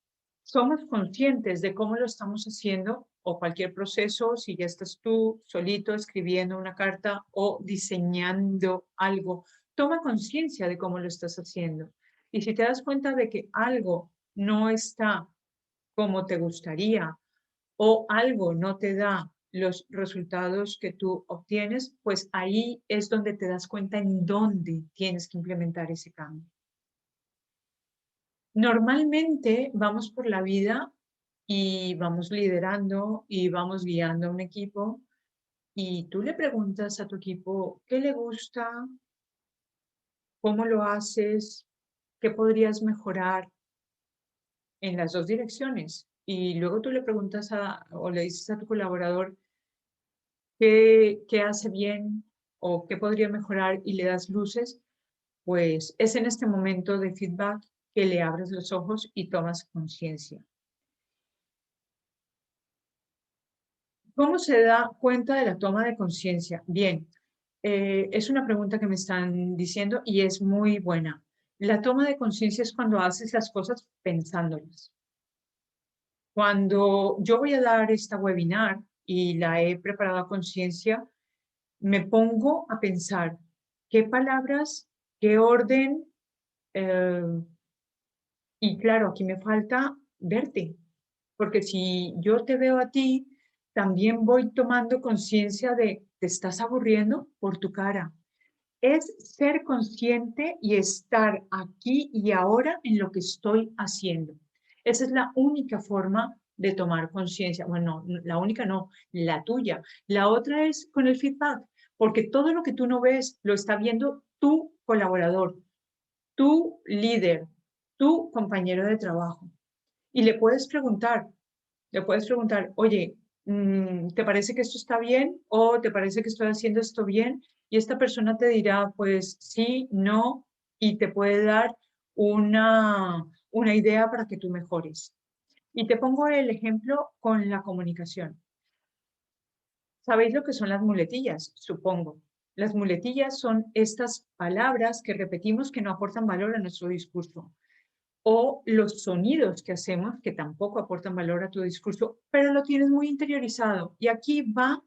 Speaker 2: somos conscientes de cómo lo estamos haciendo, o cualquier proceso, si ya estás tú solito escribiendo una carta o diseñando algo, toma conciencia de cómo lo estás haciendo. Y si te das cuenta de que algo no está como te gustaría o algo no te da los resultados que tú obtienes, pues ahí es donde te das cuenta en dónde tienes que implementar ese cambio. Normalmente vamos por la vida y vamos liderando y vamos guiando a un equipo y tú le preguntas a tu equipo qué le gusta, cómo lo haces, qué podrías mejorar en las dos direcciones. Y luego tú le preguntas o le dices a tu colaborador qué hace bien o qué podría mejorar y le das luces, pues es en este momento de feedback que le abres los ojos y tomas conciencia. ¿Cómo se da cuenta de la toma de conciencia? Bien, es una pregunta que me están diciendo y es muy buena. La toma de conciencia es cuando haces las cosas pensándolas. Cuando yo voy a dar esta webinar y la he preparado a conciencia, me pongo a pensar qué palabras, qué orden, eh, y claro, aquí me falta verte, porque si yo te veo a ti, también voy tomando conciencia de, ¿te estás aburriendo? Por tu cara. Es ser consciente y estar aquí y ahora en lo que estoy haciendo. Esa es la única forma de tomar conciencia. Bueno, la única no, la tuya. La otra es con el feedback, porque todo lo que tú no ves lo está viendo tu colaborador, tu líder, tu compañero de trabajo. Y le puedes preguntar, oye, ¿te parece que esto está bien? ¿O te parece que estoy haciendo esto bien? Y esta persona te dirá, pues sí, no, y te puede dar una idea para que tú mejores. Y te pongo el ejemplo con la comunicación. ¿Sabéis lo que son las muletillas? Supongo. Las muletillas son estas palabras que repetimos que no aportan valor a nuestro discurso, o los sonidos que hacemos que tampoco aportan valor a tu discurso, pero lo tienes muy interiorizado. Y aquí va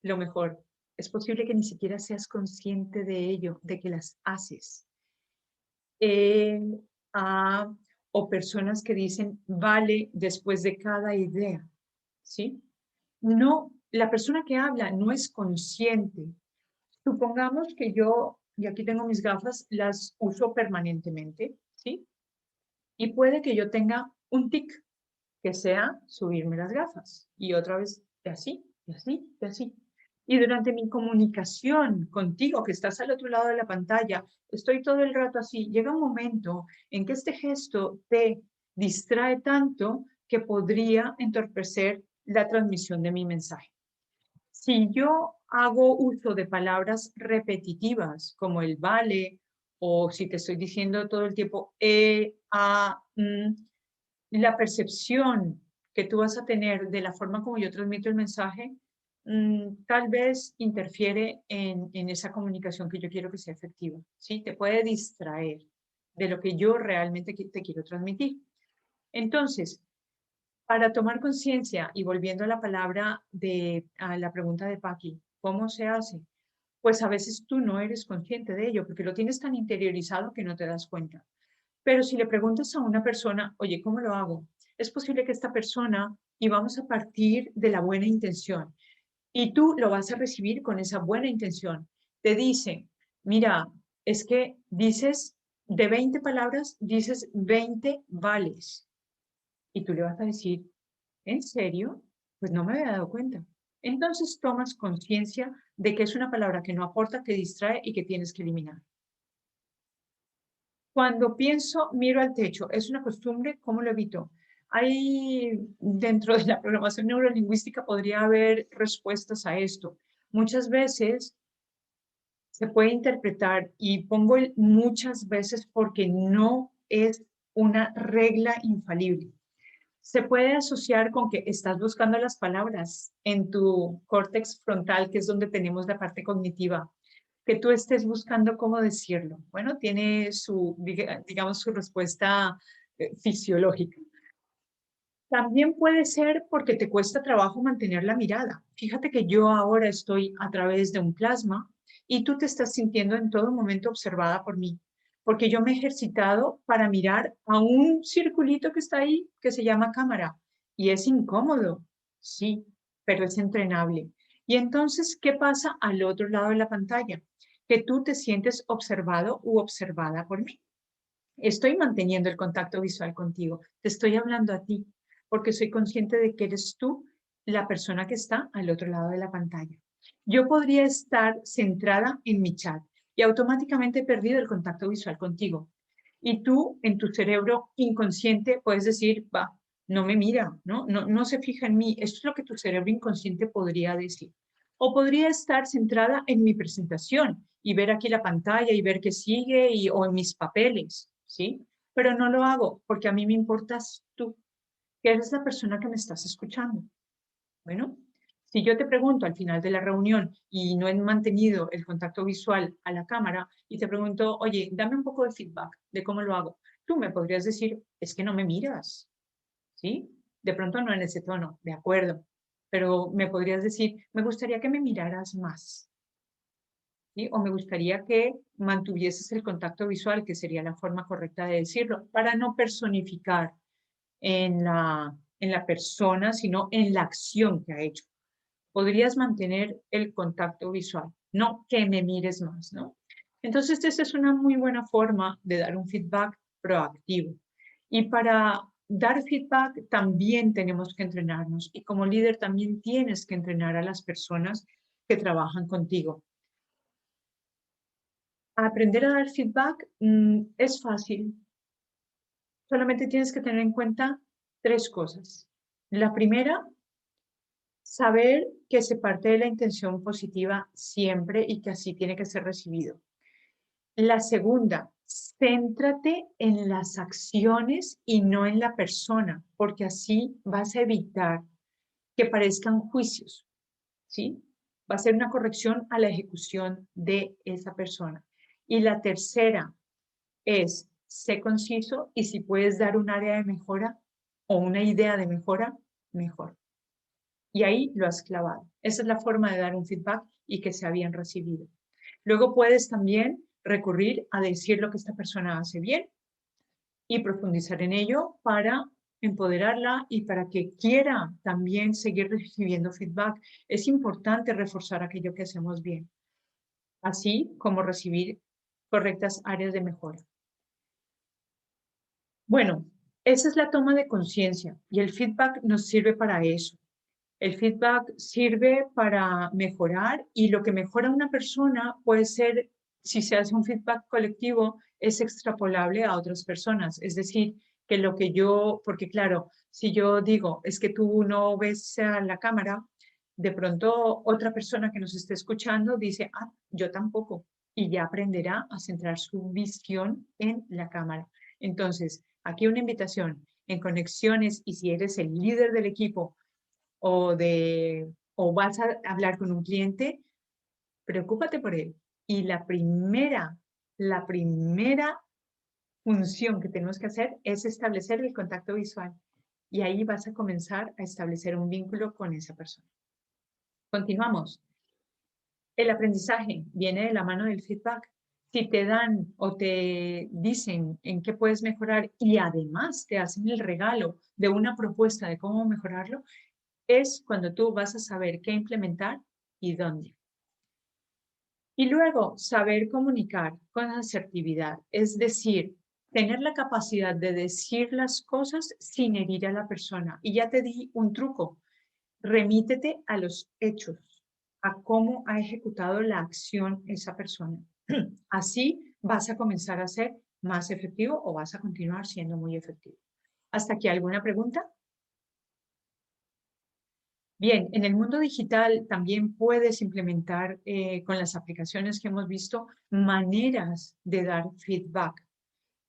Speaker 2: lo mejor. Es posible que ni siquiera seas consciente de ello, de que las haces. A, o personas que dicen vale después de cada idea, ¿sí? No, la persona que habla no es consciente. Supongamos que yo, y aquí tengo mis gafas, las uso permanentemente, ¿sí? Y puede que yo tenga un tic, que sea subirme las gafas. Y otra vez, y así, y así, y así. Y durante mi comunicación contigo, que estás al otro lado de la pantalla, estoy todo el rato así. Llega un momento en que este gesto te distrae tanto que podría entorpecer la transmisión de mi mensaje. Si yo hago uso de palabras repetitivas como el vale, o si te estoy diciendo todo el tiempo la percepción que tú vas a tener de la forma como yo transmito el mensaje, tal vez interfiere en esa comunicación que yo quiero que sea efectiva, ¿sí? Te puede distraer de lo que yo realmente te quiero transmitir. Entonces, para tomar conciencia, y volviendo a la palabra a la pregunta de Paqui, ¿cómo se hace? Pues a veces tú no eres consciente de ello, porque lo tienes tan interiorizado que no te das cuenta. Pero si le preguntas a una persona, oye, ¿cómo lo hago? Es posible que esta persona, y vamos a partir de la buena intención, y tú lo vas a recibir con esa buena intención. Te dice, mira, es que dices, de 20 palabras, dices 20 vales. Y tú le vas a decir, ¿en serio? Pues no me había dado cuenta. Entonces tomas conciencia de que es una palabra que no aporta, que distrae y que tienes que eliminar. Cuando pienso, miro al techo. ¿Es una costumbre? ¿Cómo lo evito? Hay, dentro de la programación neurolingüística podría haber respuestas a esto. Muchas veces se puede interpretar, y pongo el muchas veces porque no es una regla infalible. Se puede asociar con que estás buscando las palabras en tu córtex frontal, que es donde tenemos la parte cognitiva, que tú estés buscando cómo decirlo. Bueno, tiene su, digamos, su respuesta fisiológica. También puede ser porque te cuesta trabajo mantener la mirada. Fíjate que yo ahora estoy a través de un plasma y tú te estás sintiendo en todo momento observada por mí, porque yo me he ejercitado para mirar a un circulito que está ahí, que se llama cámara, y es incómodo, sí, pero es entrenable. Y entonces, ¿qué pasa al otro lado de la pantalla? Que tú te sientes observado u observada por mí. Estoy manteniendo el contacto visual contigo, te estoy hablando a ti, porque soy consciente de que eres tú la persona que está al otro lado de la pantalla. Yo podría estar centrada en mi chat y automáticamente he perdido el contacto visual contigo. Y tú, en tu cerebro inconsciente, puedes decir, va, no me mira, no se fija en mí. Esto es lo que tu cerebro inconsciente podría decir. O podría estar centrada en mi presentación y ver aquí la pantalla y ver qué sigue o en mis papeles, ¿sí? Pero no lo hago porque a mí me importas tú, que eres la persona que me estás escuchando. Bueno, Si yo te pregunto al final de la reunión y no he mantenido el contacto visual a la cámara y te pregunto, oye, dame un poco de feedback de cómo lo hago, tú me podrías decir, es que no me miras, ¿sí? De pronto no en ese tono, de acuerdo, pero me podrías decir, me gustaría que me miraras más, ¿sí? O me gustaría que mantuvieses el contacto visual, que sería la forma correcta de decirlo, para no personificar en la persona, sino en la acción que ha hecho. Podrías mantener el contacto visual, no que me mires más, ¿no? Entonces, esa es una muy buena forma de dar un feedback proactivo. Y para dar feedback también tenemos que entrenarnos y como líder también tienes que entrenar a las personas que trabajan contigo. Aprender a dar feedback es fácil. Solamente tienes que tener en cuenta 3 cosas. La primera, saber que se parte de la intención positiva siempre y que así tiene que ser recibido. La segunda, céntrate en las acciones y no en la persona, porque así vas a evitar que parezcan juicios, ¿sí? Va a ser una corrección a la ejecución de esa persona. Y la tercera es, sé conciso y si puedes dar un área de mejora o una idea de mejora, mejor. Y ahí lo has clavado. Esa es la forma de dar un feedback y que sea bien recibido. Luego puedes también recurrir a decir lo que esta persona hace bien y profundizar en ello para empoderarla y para que quiera también seguir recibiendo feedback. Es importante reforzar aquello que hacemos bien, así como recibir correctas áreas de mejora. Bueno, esa es la toma de conciencia y el feedback nos sirve para eso. El feedback sirve para mejorar y lo que mejora una persona puede ser, si se hace un feedback colectivo, es extrapolable a otras personas. Es decir, que lo que yo, porque claro, si yo digo, es que tú no ves a la cámara, de pronto otra persona que nos esté escuchando dice, ah, yo tampoco, y ya aprenderá a centrar su visión en la cámara. Entonces, aquí una invitación en conexiones y si eres el líder del equipo, o vas a hablar con un cliente, preocúpate por él. Y la primera función que tenemos que hacer es establecer el contacto visual. Y ahí vas a comenzar a establecer un vínculo con esa persona. Continuamos. El aprendizaje viene de la mano del feedback. Si te dan o te dicen en qué puedes mejorar y además te hacen el regalo de una propuesta de cómo mejorarlo, es cuando tú vas a saber qué implementar y dónde. Y luego, saber comunicar con asertividad, es decir, tener la capacidad de decir las cosas sin herir a la persona. Y ya te di un truco, remítete a los hechos, a cómo ha ejecutado la acción esa persona. Así vas a comenzar a ser más efectivo o vas a continuar siendo muy efectivo. ¿Hasta aquí alguna pregunta? Bien, en el mundo digital también puedes implementar con las aplicaciones que hemos visto maneras de dar feedback.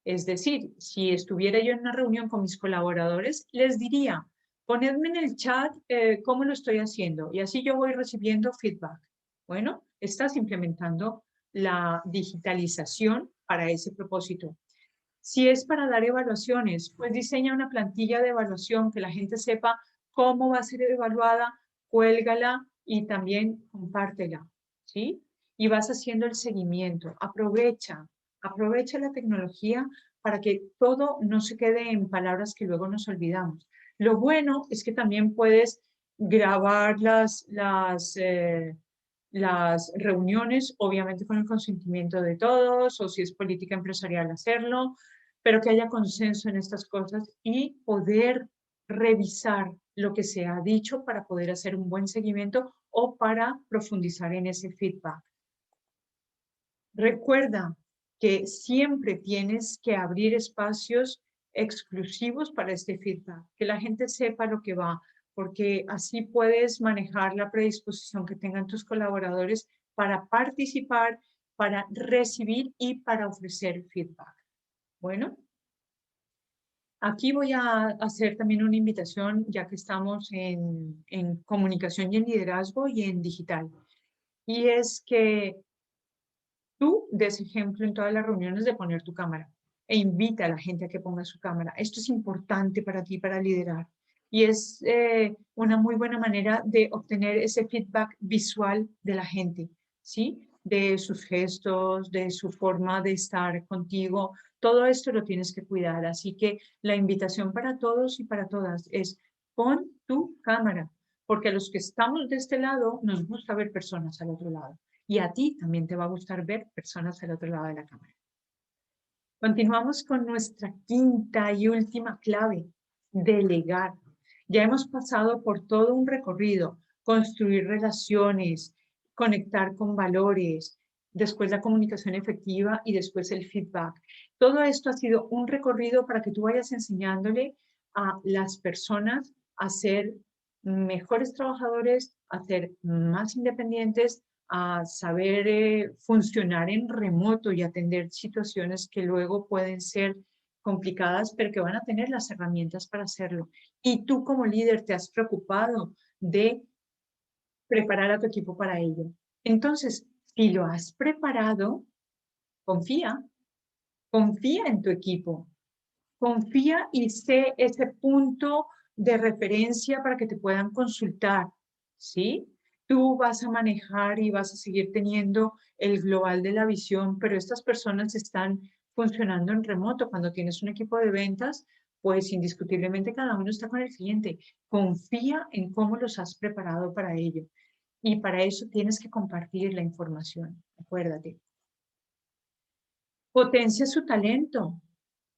Speaker 2: Es decir, si estuviera yo en una reunión con mis colaboradores, les diría, ponedme en el chat cómo lo estoy haciendo y así yo voy recibiendo feedback. Bueno, estás implementando la digitalización para ese propósito. Si es para dar evaluaciones, pues diseña una plantilla de evaluación que la gente sepa cómo va a ser evaluada, cuélgala y también compártela, ¿sí? Y vas haciendo el seguimiento. Aprovecha la tecnología para que todo no se quede en palabras que luego nos olvidamos. Lo bueno es que también puedes grabar las reuniones, obviamente con el consentimiento de todos, o si es política empresarial hacerlo, pero que haya consenso en estas cosas y poder revisar lo que se ha dicho para poder hacer un buen seguimiento o para profundizar en ese feedback. Recuerda que siempre tienes que abrir espacios exclusivos para este feedback, que la gente sepa lo que va, porque así puedes manejar la predisposición que tengan tus colaboradores para participar, para recibir y para ofrecer feedback. Bueno, Aquí voy a hacer también una invitación, ya que estamos en comunicación y en liderazgo y en digital. Y es que tú des ejemplo en todas las reuniones de poner tu cámara e invita a la gente a que ponga su cámara. Esto es importante para ti, para liderar. Y es una muy buena manera de obtener ese feedback visual de la gente, ¿sí? De sus gestos, de su forma de estar contigo. Todo esto lo tienes que cuidar. Así que la invitación para todos y para todas es pon tu cámara, porque a los que estamos de este lado nos gusta ver personas al otro lado. Y a ti también te va a gustar ver personas al otro lado de la cámara. Continuamos con nuestra quinta y última clave, delegar. Ya hemos pasado por todo un recorrido, construir relaciones, conectar con valores, después la comunicación efectiva y después el feedback. Todo esto ha sido un recorrido para que tú vayas enseñándole a las personas a ser mejores trabajadores, a ser más independientes, a saber funcionar en remoto y atender situaciones que luego pueden ser complicadas, pero que van a tener las herramientas para hacerlo. Y tú como líder te has preocupado de preparar a tu equipo para ello. Entonces, si lo has preparado, confía, confía en tu equipo, confía y sé ese punto de referencia para que te puedan consultar, ¿sí? Tú vas a manejar y vas a seguir teniendo el global de la visión, pero estas personas están funcionando en remoto. Cuando tienes un equipo de ventas, pues indiscutiblemente cada uno está con el cliente. Confía en cómo los has preparado para ello. Y para eso tienes que compartir la información, acuérdate. Potencia su talento.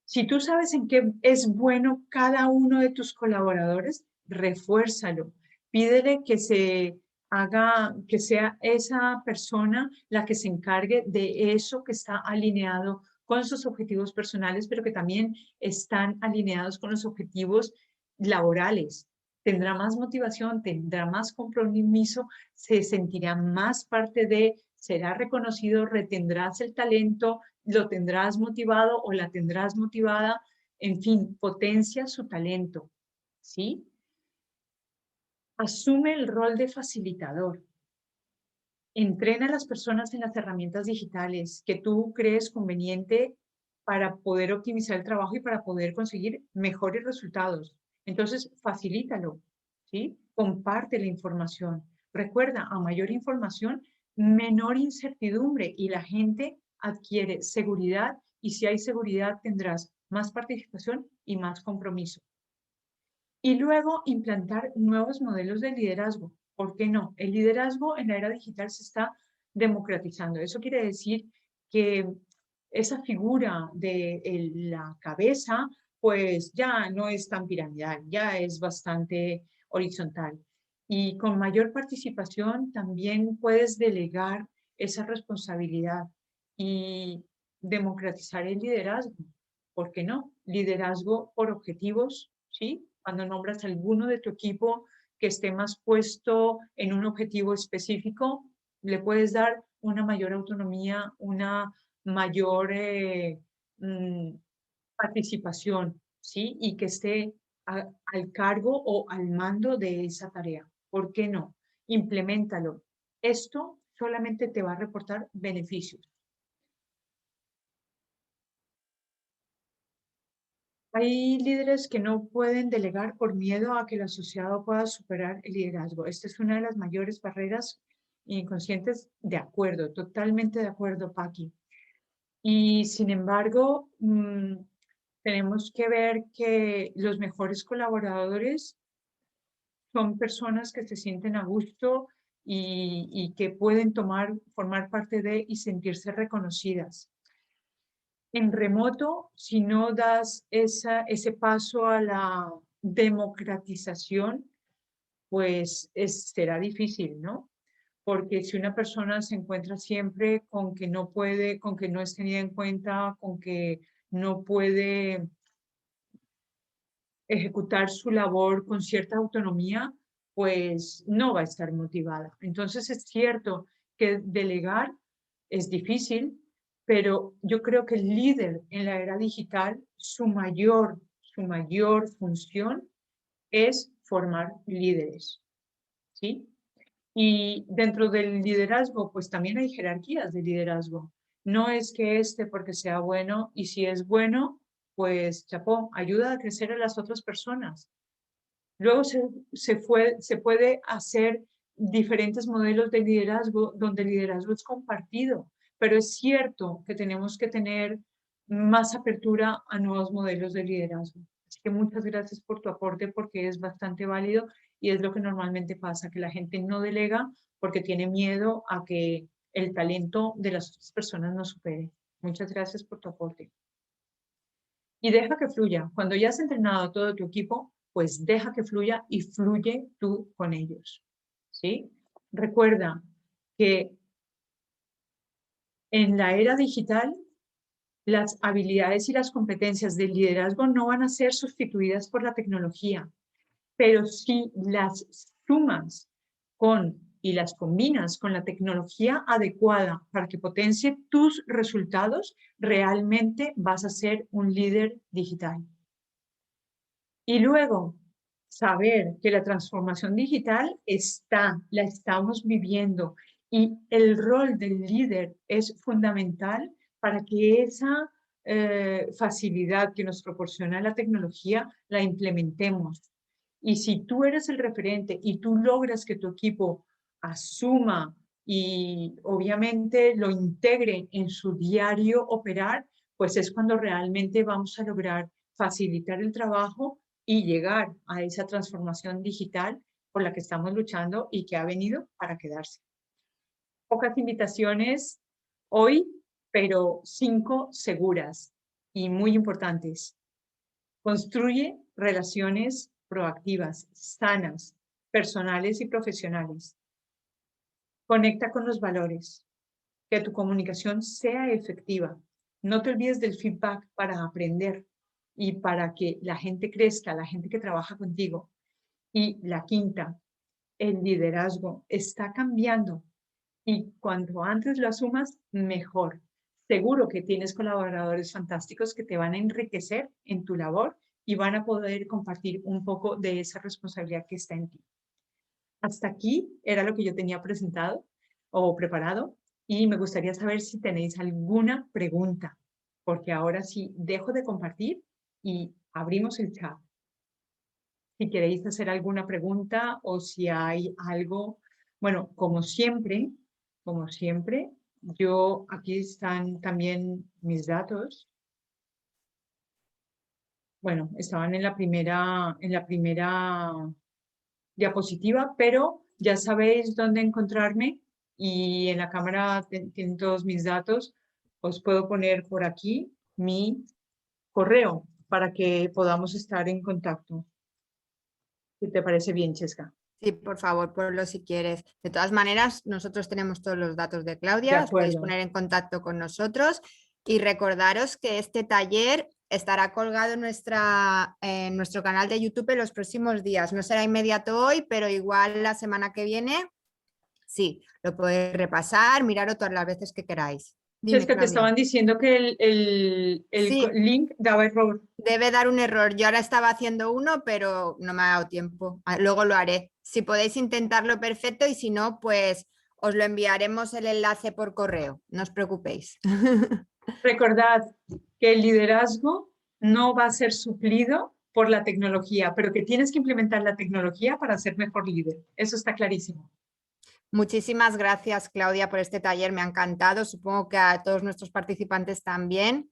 Speaker 2: Si tú sabes en qué es bueno cada uno de tus colaboradores, refuérzalo. Pídele que se haga, que sea esa persona la que se encargue de eso que está alineado con sus objetivos personales, pero que también están alineados con los objetivos laborales. Tendrá más motivación, tendrá más compromiso, se sentirá más parte de, será reconocido, retendrás el talento, lo tendrás motivado o la tendrás motivada, en fin, potencia su talento, ¿sí? Asume el rol de facilitador. Entrena a las personas en las herramientas digitales que tú crees conveniente para poder optimizar el trabajo y para poder conseguir mejores resultados. Entonces, facilítalo, ¿sí? Comparte la información. Recuerda, a mayor información, menor incertidumbre y la gente adquiere seguridad y si hay seguridad tendrás más participación y más compromiso. Y luego implantar nuevos modelos de liderazgo. ¿Por qué no? El liderazgo en la era digital se está democratizando. Eso quiere decir que esa figura de la cabeza, pues ya no es tan piramidal, ya es bastante horizontal. Y con mayor participación también puedes delegar esa responsabilidad y democratizar el liderazgo. ¿Por qué no? Liderazgo por objetivos, ¿sí? Cuando nombras a alguno de tu equipo que esté más puesto en un objetivo específico, le puedes dar una mayor autonomía, una mayor participación, ¿sí? Y que esté al cargo o al mando de esa tarea. ¿Por qué no? Impleméntalo. Esto solamente te va a reportar beneficios. Hay líderes que no pueden delegar por miedo a que el asociado pueda superar el liderazgo. Esta es una de las mayores barreras inconscientes. De acuerdo, totalmente de acuerdo, Paqui. Y sin embargo, tenemos que ver que los mejores colaboradores son personas que se sienten a gusto y que pueden formar parte de y sentirse reconocidas. En remoto, si no das ese paso a la democratización, pues será difícil, ¿no? Porque si una persona se encuentra siempre con que no puede, con que no es tenida en cuenta, con que no puede ejecutar su labor con cierta autonomía, pues no va a estar motivada. Entonces es cierto que delegar es difícil, pero yo creo que el líder en la era digital, su su mayor función es formar líderes, ¿sí? Y dentro del liderazgo, pues también hay jerarquías de liderazgo. No es que porque sea bueno, y si es bueno, pues chapó, ayuda a crecer a las otras personas. Luego se puede hacer diferentes modelos de liderazgo donde el liderazgo es compartido, pero es cierto que tenemos que tener más apertura a nuevos modelos de liderazgo. Así que muchas gracias por tu aporte porque es bastante válido y es lo que normalmente pasa, que la gente no delega porque tiene miedo a que el talento de las otras personas no supere. Muchas gracias por tu aporte. Y deja que fluya. Cuando ya has entrenado a todo tu equipo, pues deja que fluya y fluye tú con ellos, ¿sí? Recuerda que en la era digital, las habilidades y las competencias del liderazgo no van a ser sustituidas por la tecnología, pero si las sumas y las combinas con la tecnología adecuada para que potencie tus resultados, realmente vas a ser un líder digital. Y luego, saber que la transformación digital la estamos viviendo y el rol del líder es fundamental para que esa facilidad que nos proporciona la tecnología la implementemos. Y si tú eres el referente y tú logras que tu equipo asuma y obviamente lo integre en su diario operar, pues es cuando realmente vamos a lograr facilitar el trabajo y llegar a esa transformación digital por la que estamos luchando y que ha venido para quedarse. Pocas invitaciones hoy, pero 5 seguras y muy importantes. Construye relaciones proactivas, sanas, personales y profesionales. Conecta con los valores. Que tu comunicación sea efectiva. No te olvides del feedback para aprender y para que la gente crezca, la gente que trabaja contigo. Y la quinta, el liderazgo está cambiando y cuanto antes lo asumas, mejor. Seguro que tienes colaboradores fantásticos que te van a enriquecer en tu labor y van a poder compartir un poco de esa responsabilidad que está en ti. Hasta aquí era lo que yo tenía presentado o preparado y me gustaría saber si tenéis alguna pregunta, porque ahora sí dejo de compartir y abrimos el chat. Si queréis hacer alguna pregunta o si hay algo, bueno, como siempre, aquí están también mis datos. Bueno, estaban en la primera diapositiva, pero ya sabéis dónde encontrarme y en la cámara tienen todos mis datos. Os puedo poner por aquí mi correo para que podamos estar en contacto. Si te parece bien, Chesca.
Speaker 1: Sí, por favor, ponlo si quieres. De todas maneras, nosotros tenemos todos los datos de
Speaker 2: De
Speaker 1: Claudia, os podéis
Speaker 2: acuerdo.
Speaker 1: poner en contacto con nosotros y recordaros que este taller estará colgado en nuestro canal de YouTube en los próximos días. No será inmediato hoy, pero igual la semana que viene, sí, lo podéis repasar, mirarlo todas las veces que queráis.
Speaker 2: Es
Speaker 1: Dime,
Speaker 2: que te
Speaker 1: Claudia.
Speaker 2: estaban diciendo que el
Speaker 1: Sí,
Speaker 2: link daba error.
Speaker 1: debe dar un error. Yo ahora estaba haciendo uno, pero no me ha dado tiempo. Luego lo haré. Si podéis intentarlo, perfecto, y si no, pues os lo enviaremos el enlace por correo. No os preocupéis.
Speaker 2: Recordad que el liderazgo no va a ser suplido por la tecnología, pero que tienes que implementar la tecnología para ser mejor líder. Eso está clarísimo.
Speaker 1: Muchísimas gracias, Claudia, por este taller. Me ha encantado. Supongo que a todos nuestros participantes también.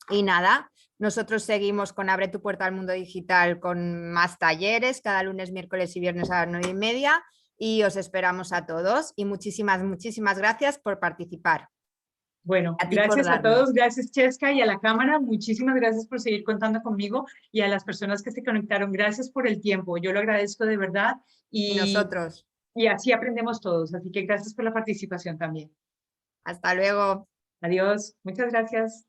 Speaker 1: Y nada, nosotros seguimos con Abre tu puerta al mundo digital con más talleres cada lunes, miércoles y viernes a las 9:30 y os esperamos a todos y muchísimas gracias por participar.
Speaker 2: Bueno,
Speaker 1: A ti por
Speaker 2: gracias a todos,
Speaker 1: darnos.
Speaker 2: gracias Chesca y a la cámara, muchísimas gracias por seguir contando conmigo y a las personas que se conectaron, gracias por el tiempo, yo lo agradezco de verdad
Speaker 1: Y nosotros.
Speaker 2: y así aprendemos todos, así que gracias por la participación también.
Speaker 1: Hasta luego.
Speaker 2: Adiós, muchas gracias.